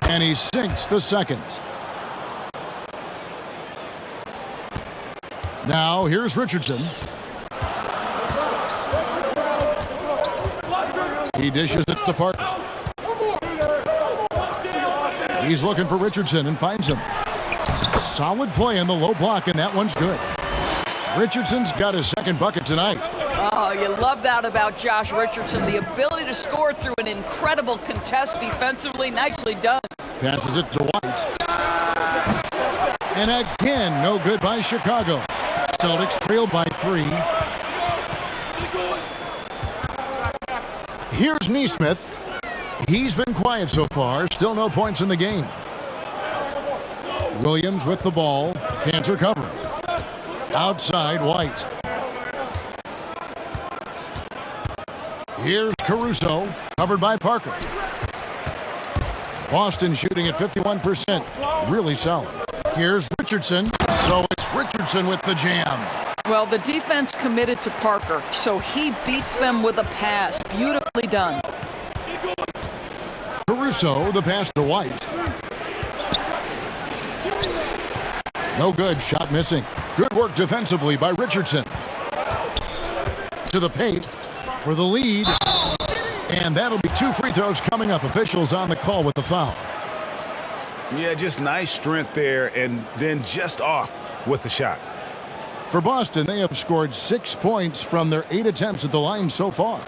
And he sinks the second. Now, here's Richardson. He dishes it to Parker. He's looking for Richardson and finds him. Solid play in the low block, and that one's good. Richardson's got his second bucket tonight. Oh, you love that about Josh Richardson, the ability to score through an incredible contest defensively. Nicely done. Passes it to White. And again, no good by Chicago. Celtics trailed by 3. Here's Nesmith. He's been quiet so far. Still no points in the game. Williams with the ball. Can't recover. Outside, White. Here's Caruso. Covered by Parker. Boston shooting at 51%. Really solid. Here's Richardson. So it's Richardson with the jam. Well, the defense committed to Parker, so he beats them with a pass. Beautifully done. Caruso, the pass to White. No good. Shot missing. Good work defensively by Richardson. To the paint for the lead. And that'll be 2 free throws coming up. Officials on the call with the foul. Yeah, just nice strength there, and then just off with the shot. For Boston, they have scored 6 points from their 8 attempts at the line so far.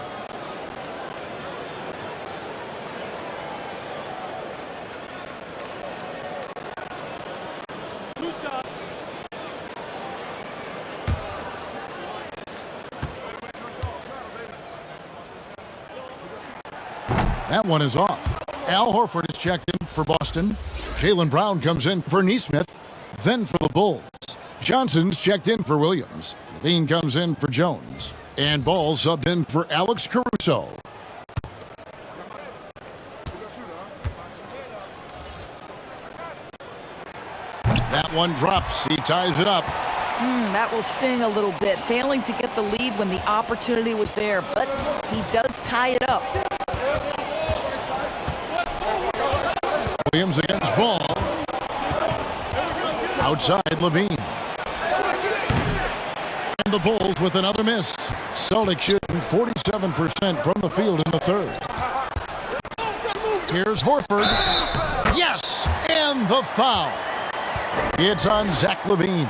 That one is off. Al Horford is checked in for Boston. Jaylen Brown comes in for Nesmith, then for the Bulls. Johnson's checked in for Williams. Levine comes in for Jones. And Ball subbed in for Alex Caruso. That one drops. He ties it up. That will sting a little bit, failing to get the lead when the opportunity was there, but he does tie it up. Williams against Ball. Outside, Levine. And the Bulls with another miss. Celtics shooting 47% from the field in the third. Here's Horford. Yes! And the foul. It's on Zach LaVine.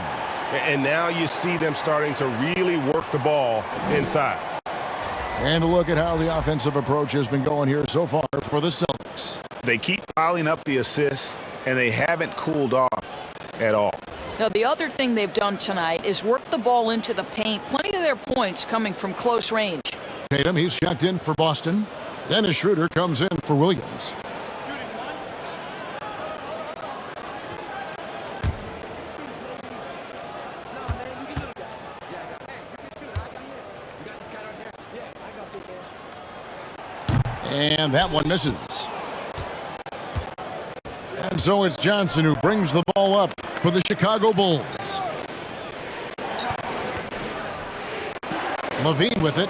And now you see them starting to really work the ball inside. And look at how the offensive approach has been going here so far for the Celtics. They keep piling up the assists, and they haven't cooled off at all. Now, the other thing they've done tonight is work the ball into the paint. Plenty of their points coming from close range. Tatum, he's checked in for Boston. Dennis Schroeder comes in for Williams. And that one misses. And so it's Johnson who brings the ball up for the Chicago Bulls. Levine with it.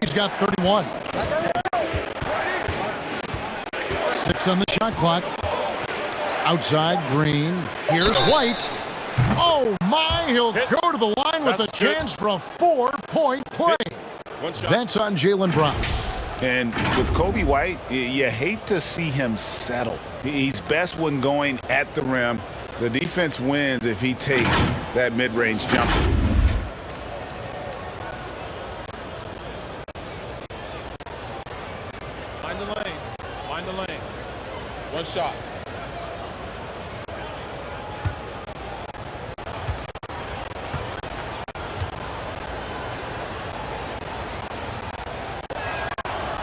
He's got 31. 6 on the shot clock. Outside, Green. Here's White. Oh, my. He'll go to the line with a chance for a 4-point play. That's on Jaylen Brown. And with Kobe White, you hate to see him settle. He's best when going at the rim. The defense wins if he takes that mid-range jumper. Find the lanes. Find the lanes. One shot.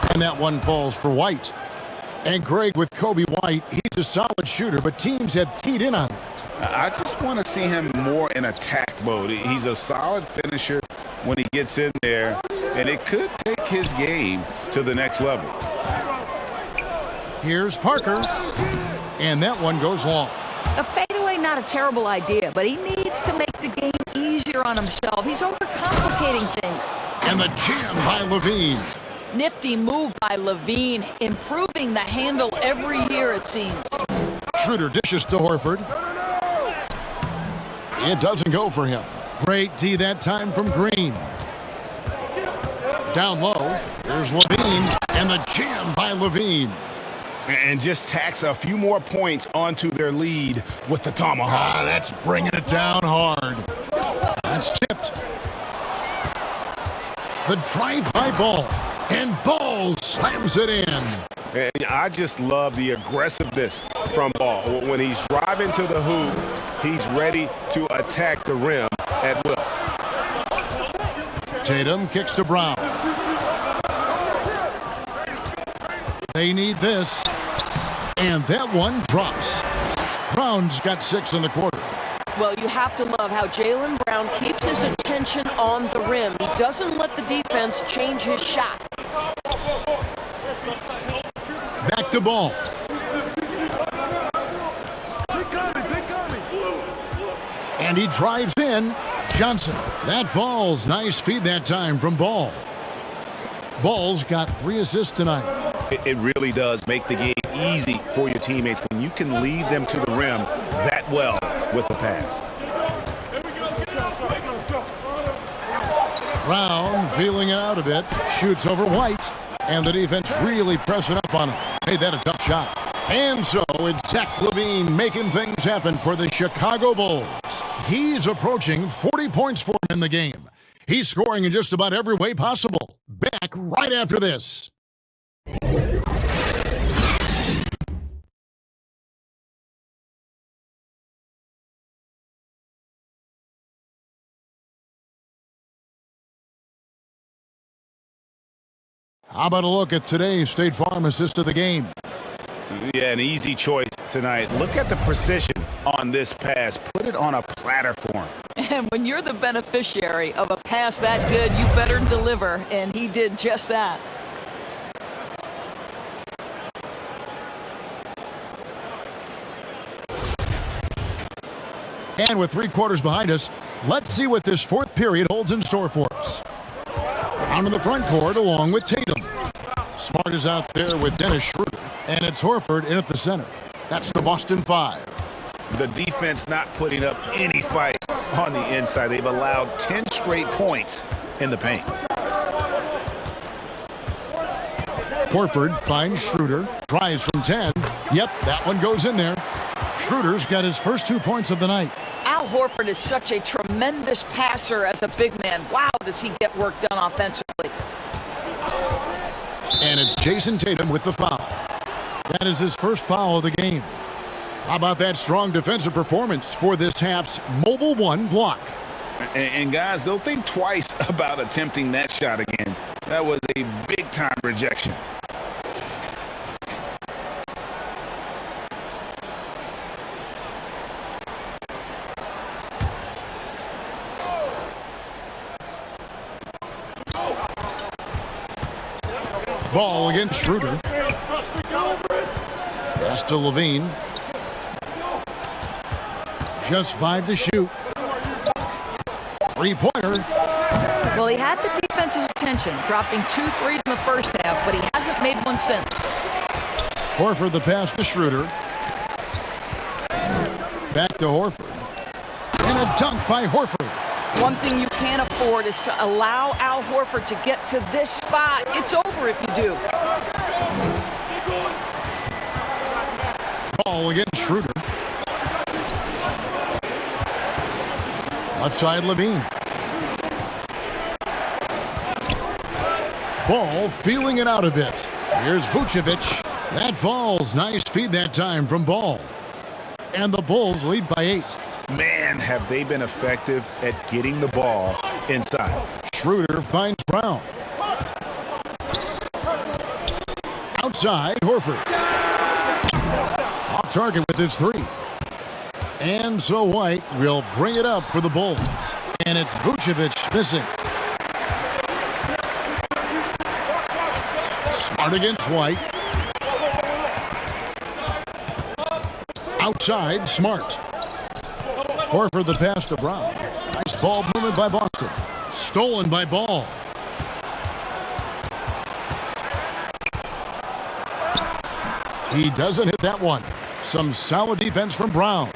And that one falls for White. And Greg, with Kobe White, he's a solid shooter, but teams have keyed in on it. I just want to see him more in attack mode. He's a solid finisher when he gets in there, and it could take his game to the next level. Here's Parker, and that one goes long. A fadeaway, not a terrible idea, but he needs to make the game easier on himself. He's overcomplicating things. And the jam by Levine. Nifty move by Levine, improving the handle every year, it seems. Schroeder dishes to Horford. It doesn't go for him. Great D that time from Green. Down low, here's Levine, and the jam by Levine. And just tacks a few more points onto their lead with the tomahawk. That's bringing it down hard. That's tipped. The drive by Ball, and Ball slams it in. And I just love the aggressiveness from Ball. When he's driving to the hoop, he's ready to attack the rim at will. Tatum kicks to Brown. They need this, and that one drops. Brown's got 6 in the quarter. Well, you have to love how Jaylen Brown keeps his attention on the rim. He doesn't let the defense change his shot. Back to Ball. And he drives in. Johnson. That falls. Nice feed that time from Ball. Ball's got 3 assists tonight. It really does make the game easy for your teammates when you can lead them to the rim that well with the pass. Brown feeling it out a bit. Shoots over White. And the defense really pressing up on him. Made that a tough shot. And so it's Zach LaVine making things happen for the Chicago Bulls. He's approaching 40 points for him in the game. He's scoring in just about every way possible. Back right after this. How about a look at today's State Farm assist of the game? Yeah, an easy choice tonight. Look at the precision on this pass. Put it on a platter for him. And when you're the beneficiary of a pass that good, you better deliver, and he did just that. And with 3 quarters behind us, let's see what this 4th period holds in store for us. Out in the front court along with Tatum. Smart is out there with Dennis Schroeder, and it's Horford in at the center. That's the Boston 5. The defense not putting up any fight on the inside. They've allowed 10 straight points in the paint. Horford finds Schroeder, tries from 10. Yep, that one goes in there. Schroeder's got his first 2 points of the night. Al Horford is such a tremendous passer as a big man. Wow, does he get work done offensively. And it's Jason Tatum with the foul. That is his first foul of the game. How about that strong defensive performance for this half's Mobile 1 block? And guys, they'll think twice about attempting that shot again. That was a big-time rejection. Ball against Schroeder. Pass to Levine. Just 5 to shoot. 3-pointer. Well, he had the defense's attention, dropping 2 threes in the first half, but he hasn't made one since. Horford the pass to Schroeder. Back to Horford. And a dunk by Horford. One thing you can't afford is to allow Al Horford to get to this spot. It's over if you do. Ball against Schroeder. Left side Levine. Ball feeling it out a bit. Here's Vucevic. That falls. Nice feed that time from Ball. And the Bulls lead by 8. Man, have they been effective at getting the ball inside. Schroeder finds Brown. Outside, Horford. Off target with his 3. And so White will bring it up for the Bulls. And it's Vucevic missing. Smart against White. Outside, Smart. Horford the pass to Brown. Nice ball movement by Boston. Stolen by Ball. He doesn't hit that one. Some solid defense from Brown.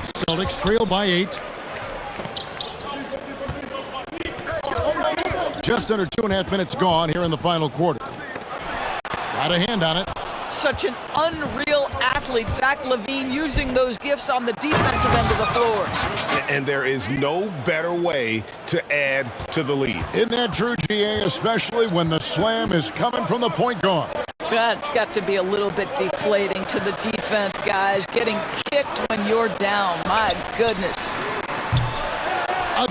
Celtics trail by 8. Just under 2.5 minutes gone here in the final quarter. Got a hand on it. Such an unreal athlete, Zach LaVine, using those gifts on the defensive end of the floor. And there is no better way to add to the lead. Isn't that true, GA, especially when the slam is coming from the point guard? That's got to be a little bit deflating to the defense, guys. Getting kicked when you're down. My goodness.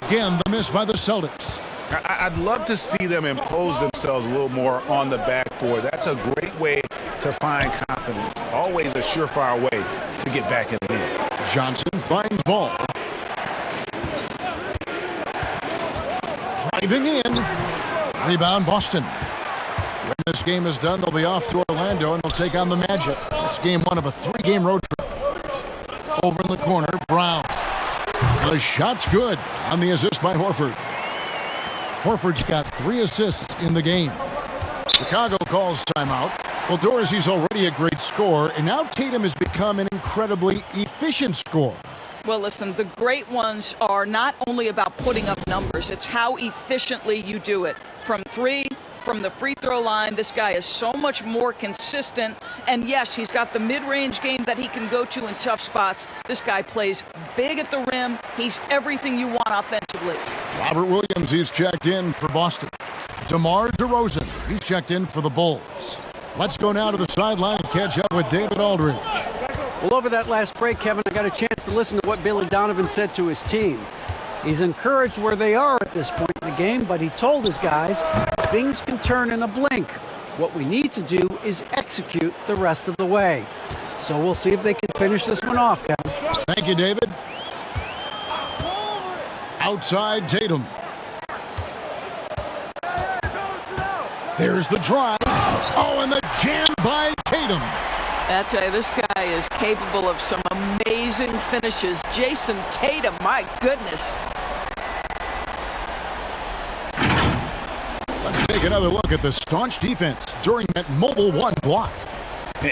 Again, the miss by the Celtics. I'd love to see them impose themselves a little more on the backboard. That's a great way to find confidence. Always a surefire way to get back in the game. Johnson finds ball. Driving in. Rebound, Boston. When this game is done, they'll be off to Orlando and they'll take on the Magic. It's game 1 of a 3-game road trip. Over in the corner, Brown. The shot's good on the assist by Horford. Horford's got 3 assists in the game. Chicago calls timeout. Well, Dorsey's already a great scorer, and now Tatum has become an incredibly efficient scorer. Well, listen, the great ones are not only about putting up numbers, it's how efficiently you do it. From 3, from the free throw line, this guy is so much more consistent. And yes, he's got the mid-range game that he can go to in tough spots. This guy plays big at the rim. He's everything you want offensively. Robert Williams, he's checked in for Boston. DeMar DeRozan, he's checked in for the Bulls. Let's go now to the sideline and catch up with David Aldridge. Well, over that last break, Kevin, I got a chance to listen to what Billy Donovan said to his team. He's encouraged where they are at this point in the game, but he told his guys things can turn in a blink. What we need to do is execute the rest of the way. So we'll see if they can finish this one off, Kevin. Thank you, David. Outside Tatum. There's the drive. Oh, and the jam by Tatum. I tell you, this guy is capable of some amazing finishes. Jason Tatum, my goodness. Let's take another look at the staunch defense during that mobile 1 block.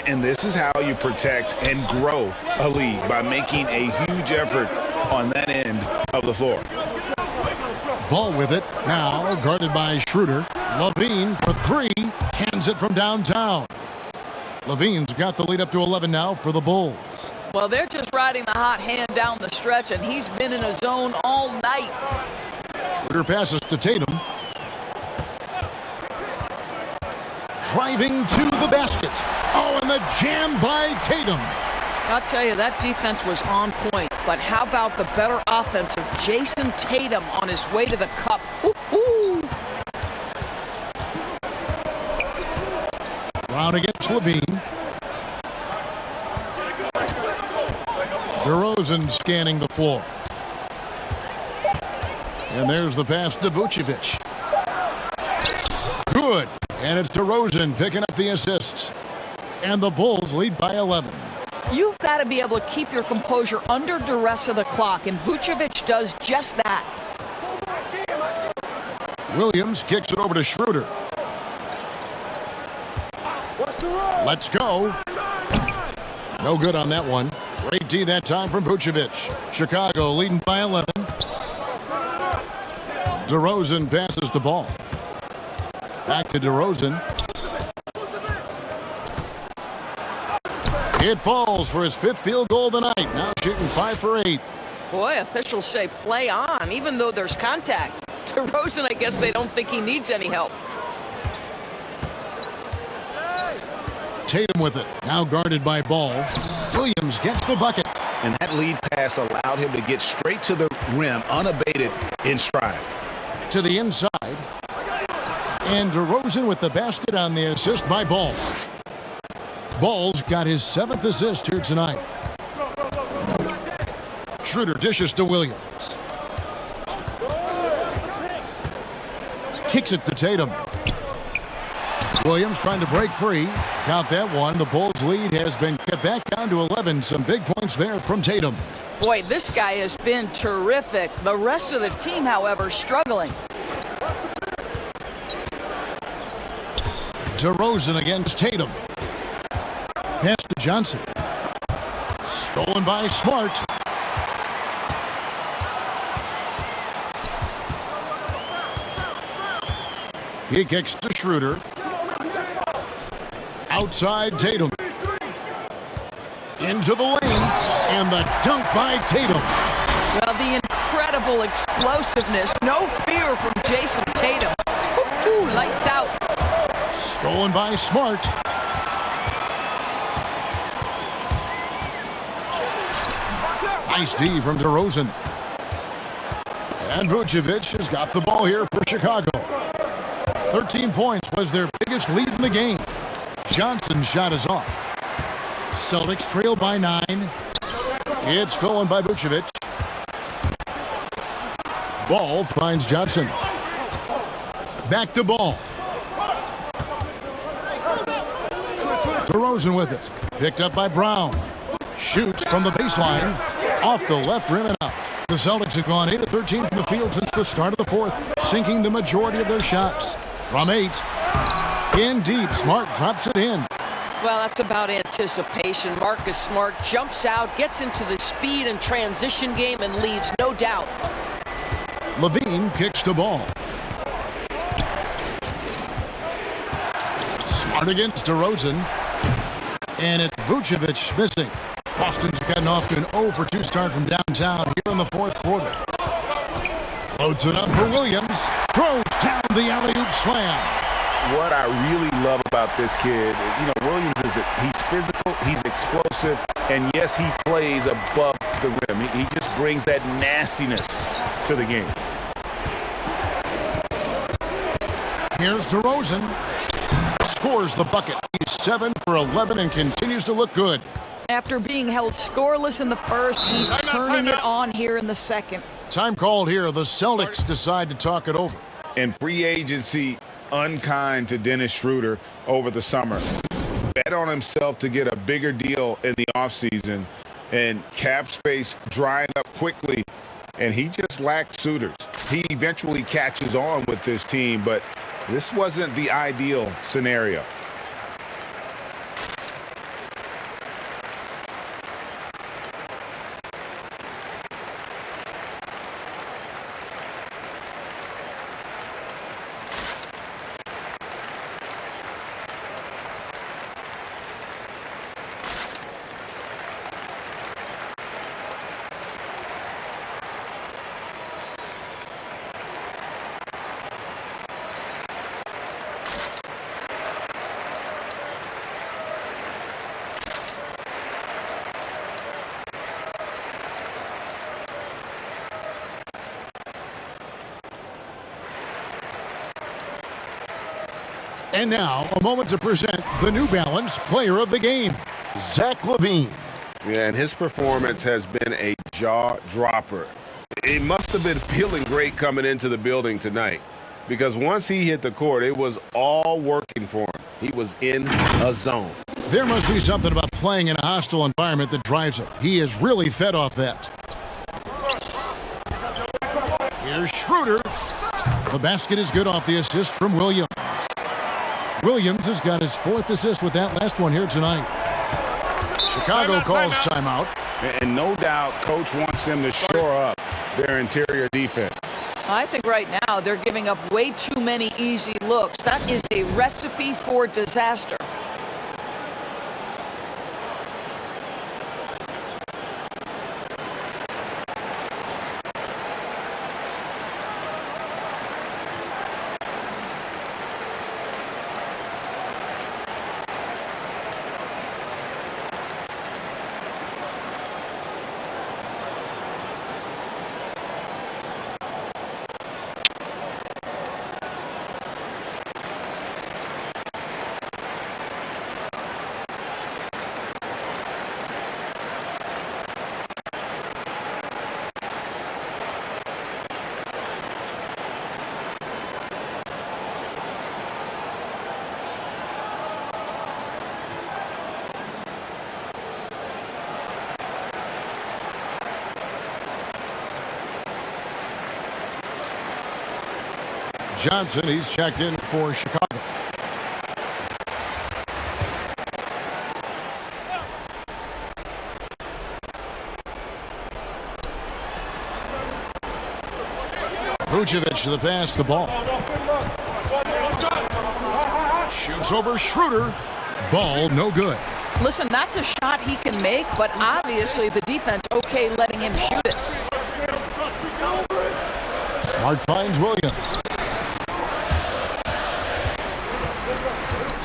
And this is how you protect and grow a lead, by making a huge effort on that end of the floor. Ball with it, now guarded by Schroeder. LaVine for 3, cans it from downtown. LaVine's got the lead up to 11 now for the Bulls. Well, they're just riding the hot hand down the stretch, and he's been in a zone all night. Schroeder passes to Tatum. Driving to the basket. Oh, and the jam by Tatum. I'll tell you, that defense was on point. But how about the better offense of Jason Tatum on his way to the cup? Woo-hoo! Brown against LaVine. DeRozan scanning the floor. And there's the pass to Vucevic. Good. And it's DeRozan picking up the assists. And the Bulls lead by 11. You've got to be able to keep your composure under duress of the clock, and Vucevic does just that. Williams kicks it over to Schroeder. Let's go. No good on that one. Great D that time from Vucevic. Chicago leading by 11. DeRozan passes the ball. Back to DeRozan. It falls for his 5th field goal of the night. Now shooting 5 for 8. Boy, officials say play on, even though there's contact. DeRozan, I guess they don't think he needs any help. Tatum with it. Now guarded by Ball. Williams gets the bucket. And that lead pass allowed him to get straight to the rim, unabated in stride. To the inside. And DeRozan with the basket on the assist by Ball. Ball's got his 7th assist here tonight. Schroeder dishes to Williams. Kicks it to Tatum. Williams trying to break free. Count that one. The Bulls' lead has been cut back down to 11. Some big points there from Tatum. Boy, this guy has been terrific. The rest of the team, however, struggling. DeRozan against Tatum. Pass to Johnson. Stolen by Smart. He kicks to Schroeder. Outside Tatum. Into the lane. And the dunk by Tatum. Well, the incredible explosiveness. No fear from Jason Tatum. Woo-hoo, lights out. Stolen by Smart. Nice D from DeRozan. And Vucevic has got the ball here for Chicago. 13 points was their biggest lead in the game. Johnson's shot is off. Celtics trail by 9. It's stolen by Vucevic. Ball finds Johnson. Back to Ball. DeRozan with it. Picked up by Brown. Shoots from the baseline. Off the left rim and out. The Celtics have gone 8 of 13 from the field since the start of the fourth, sinking the majority of their shots. From 8. In deep. Smart drops it in. Well, that's about anticipation. Marcus Smart jumps out, gets into the speed and transition game, and leaves no doubt. Levine kicks the ball. Smart against DeRozan. And it's Vucevic missing. Boston's gotten off to an 0 for 2 start from downtown here in the fourth quarter. Floats it up for Williams. Throws down the alley-oop slam. What I really love about this kid, Williams he's physical, he's explosive, and yes, he plays above the rim. He just brings that nastiness to the game. Here's DeRozan. Scores the bucket. He's 7 for 11 and continues to look good. After being held scoreless in the first, he's turning it on here in the second. Time called here. The Celtics decide to talk it over. And free agency unkind to Dennis Schroeder over the summer. Bet on himself to get a bigger deal in the offseason, and cap space drying up quickly, and he just lacked suitors. He eventually catches on with this team, but this wasn't the ideal scenario. And now, a moment to present the New Balance Player of the Game, Zach LaVine. Yeah, and his performance has been a jaw-dropper. It must have been feeling great coming into the building tonight, because once he hit the court, it was all working for him. He was in a zone. There must be something about playing in a hostile environment that drives him. He is really fed off that. Here's Schroeder. The basket is good off the assist from Williams. Williams has got his 4th assist with that last one here tonight. Chicago calls timeout. And no doubt Coach wants them to shore up their interior defense. I think right now they're giving up way too many easy looks. That is a recipe for disaster. Johnson, he's checked in for Chicago. Vucevic the pass, the ball. Shoots over Schroeder. Ball no good. Listen, that's a shot he can make, but obviously the defense okay letting him shoot it. Smart finds Williams.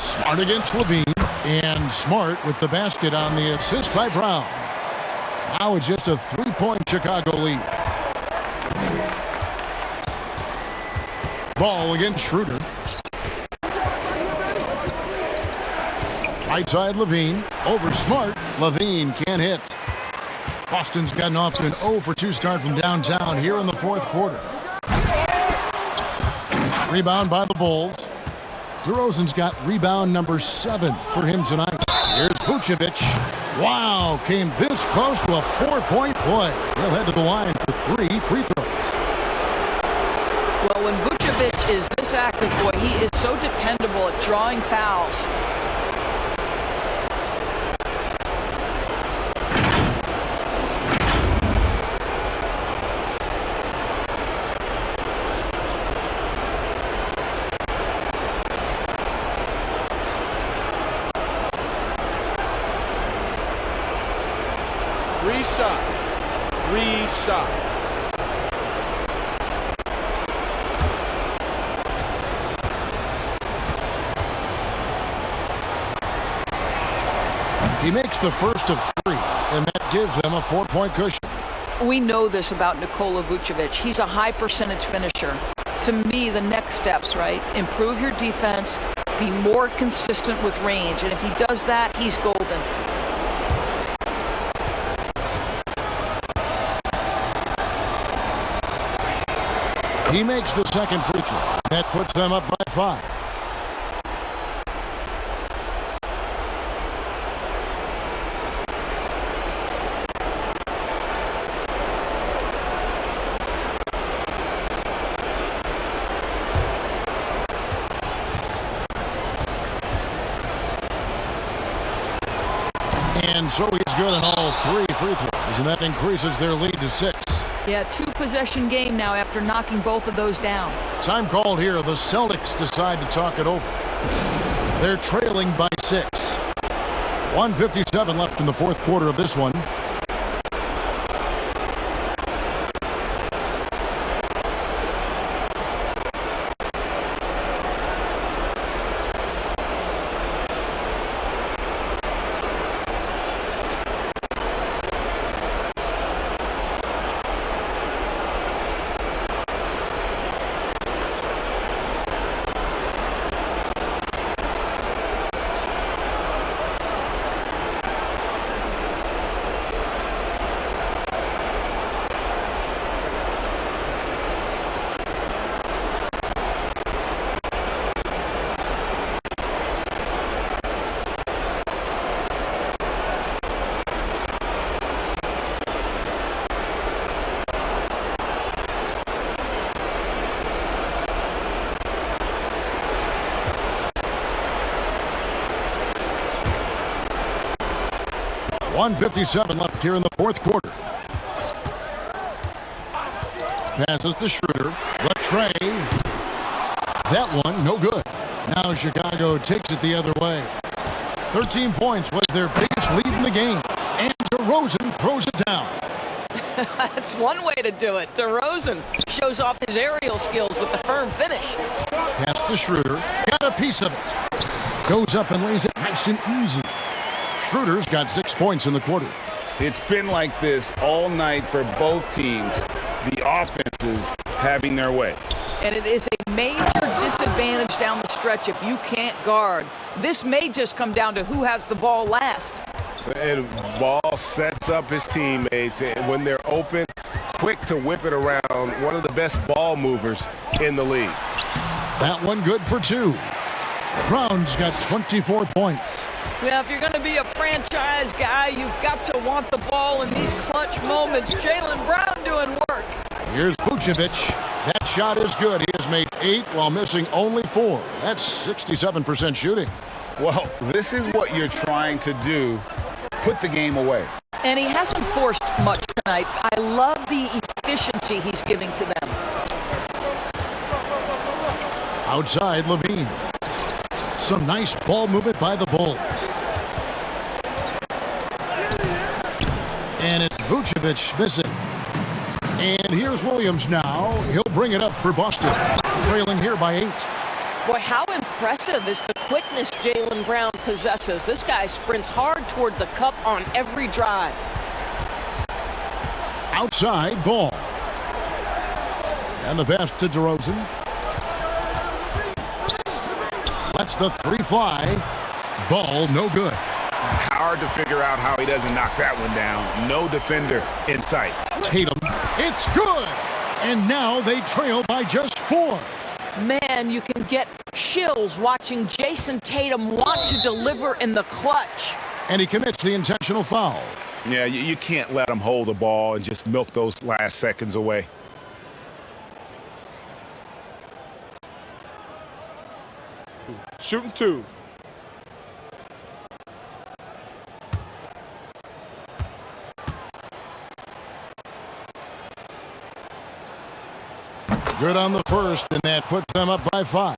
Smart against Levine. And Smart with the basket on the assist by Brown. Now it's just a 3-point Chicago lead. Ball against Schroeder. Right side Levine. Over Smart. Levine can't hit. Boston's gotten off to an 0 for 2 start from downtown here in the fourth quarter. Rebound by the Bulls. DeRozan's got rebound number 7 for him tonight. Here's Vucevic. Wow, came this close to a 4-point play. He'll head to the line for 3 free throws. Well, when Vucevic is this active, boy, he is so dependable at drawing fouls. Three shots. He makes the first of 3, and that gives them a 4-point cushion. We know this about Nikola Vucevic. He's a high percentage finisher. To me, the next steps, right? Improve your defense, be more consistent with range, and if he does that, he's golden. He makes the second free throw. That puts them up by 5. And so he's good on all 3 free throws, and that increases their lead to 6. Yeah, 2-possession game now after knocking both of those down. Time called here. The Celtics decide to talk it over. They're trailing by 6. 1:57 left in the fourth quarter of this one. .157 left here in the fourth quarter. Passes to Schroeder. Latrey. That one, no good. Now Chicago takes it the other way. 13 points was their biggest lead in the game. And DeRozan throws it down. That's one way to do it. DeRozan shows off his aerial skills with the firm finish. Pass to Schroeder. Got a piece of it. Goes up and lays it nice and easy. Schroeder's got 6 points in the quarter. It's been like this all night for both teams. The offenses having their way. And it is a major disadvantage down the stretch if you can't guard. This may just come down to who has the ball last. And Ball sets up his teammates, and when they're open, quick to whip it around. One of the best ball movers in the league. That one good for 2. Brown's got 24 points. Yeah, if you're going to be a franchise guy, you've got to want the ball in these clutch moments. Jaylen Brown doing work. Here's Vucevic. That shot is good. He has made 8 while missing only 4. That's 67% shooting. Well, this is what you're trying to do. Put the game away. And he hasn't forced much tonight. I love the efficiency he's giving to them. Outside, Levine. Some nice ball movement by the Bulls. And it's Vucevic missing. And here's Williams now. He'll bring it up for Boston. Trailing here by 8. Boy, how impressive is the quickness Jaylen Brown possesses. This guy sprints hard toward the cup on every drive. Outside, Ball. And the pass to DeRozan. Lets the 3 fly. Ball, no good. Hard to figure out how he doesn't knock that one down. No defender in sight. Tatum, it's good! And now they trail by just 4. Man, you can get chills watching Jason Tatum want to deliver in the clutch. And he commits the intentional foul. Yeah, you can't let him hold the ball and just milk those last seconds away. Shooting 2. Good on the first, and that puts them up by 5.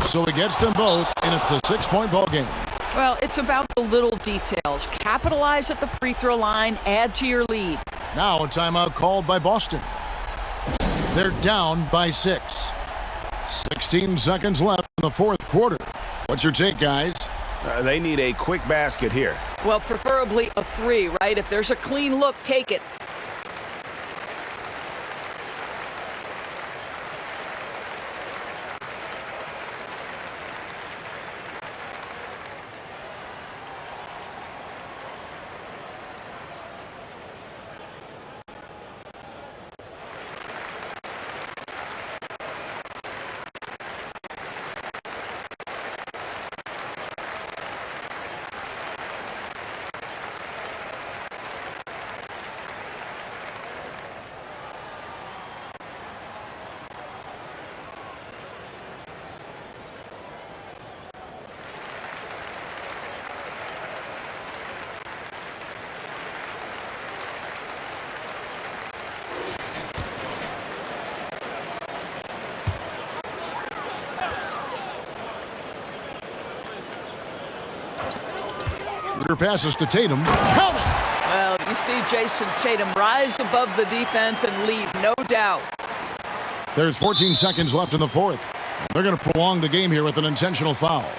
So he gets them both, and it's a 6-point ball game. Well, it's about the little details. Capitalize at the free throw line, add to your lead. Now a timeout called by Boston. They're down by 6. 16 seconds left in the 4th quarter. What's your take, guys? They need a quick basket here. Well, preferably a 3, right? If there's a clean look, take it. Passes to Tatum. Count it! Well, you see Jason Tatum rise above the defense and lead, no doubt. There's 14 seconds left in the 4th. They're going to prolong the game here with an intentional foul.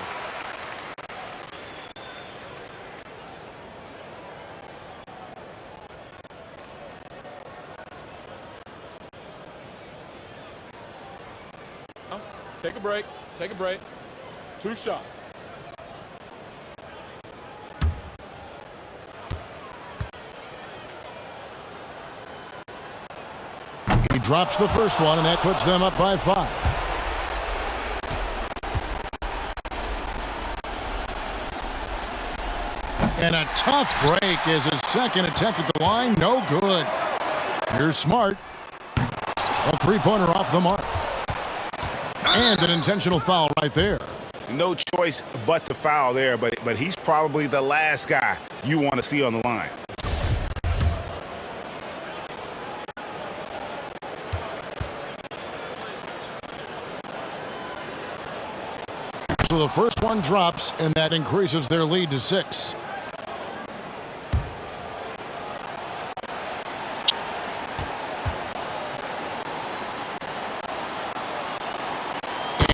Take a break. Take a break. 2 shots. He drops the first one, and that puts them up by 5. And a tough break is his second attempt at the line. No good. Here's Smart. A 3-pointer off the mark. And an intentional foul right there. No choice but to foul there, but he's probably the last guy you want to see on the line. So the first one drops, and that increases their lead to 6.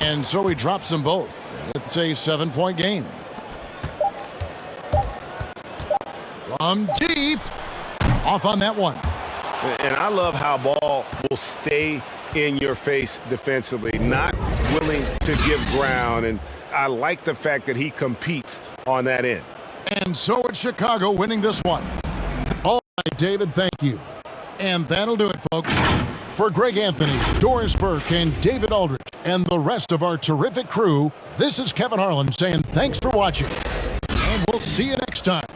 And so he drops them both. It's a 7-point game. From deep. Off on that one. And I love how Ball will stay in your face defensively, not willing to give ground. And I like the fact that he competes on that end. And so it's Chicago winning this one. All right, David, thank you. And that'll do it, folks. For Greg Anthony, Doris Burke, and David Aldridge, and the rest of our terrific crew, this is Kevin Harlan saying thanks for watching. And we'll see you next time.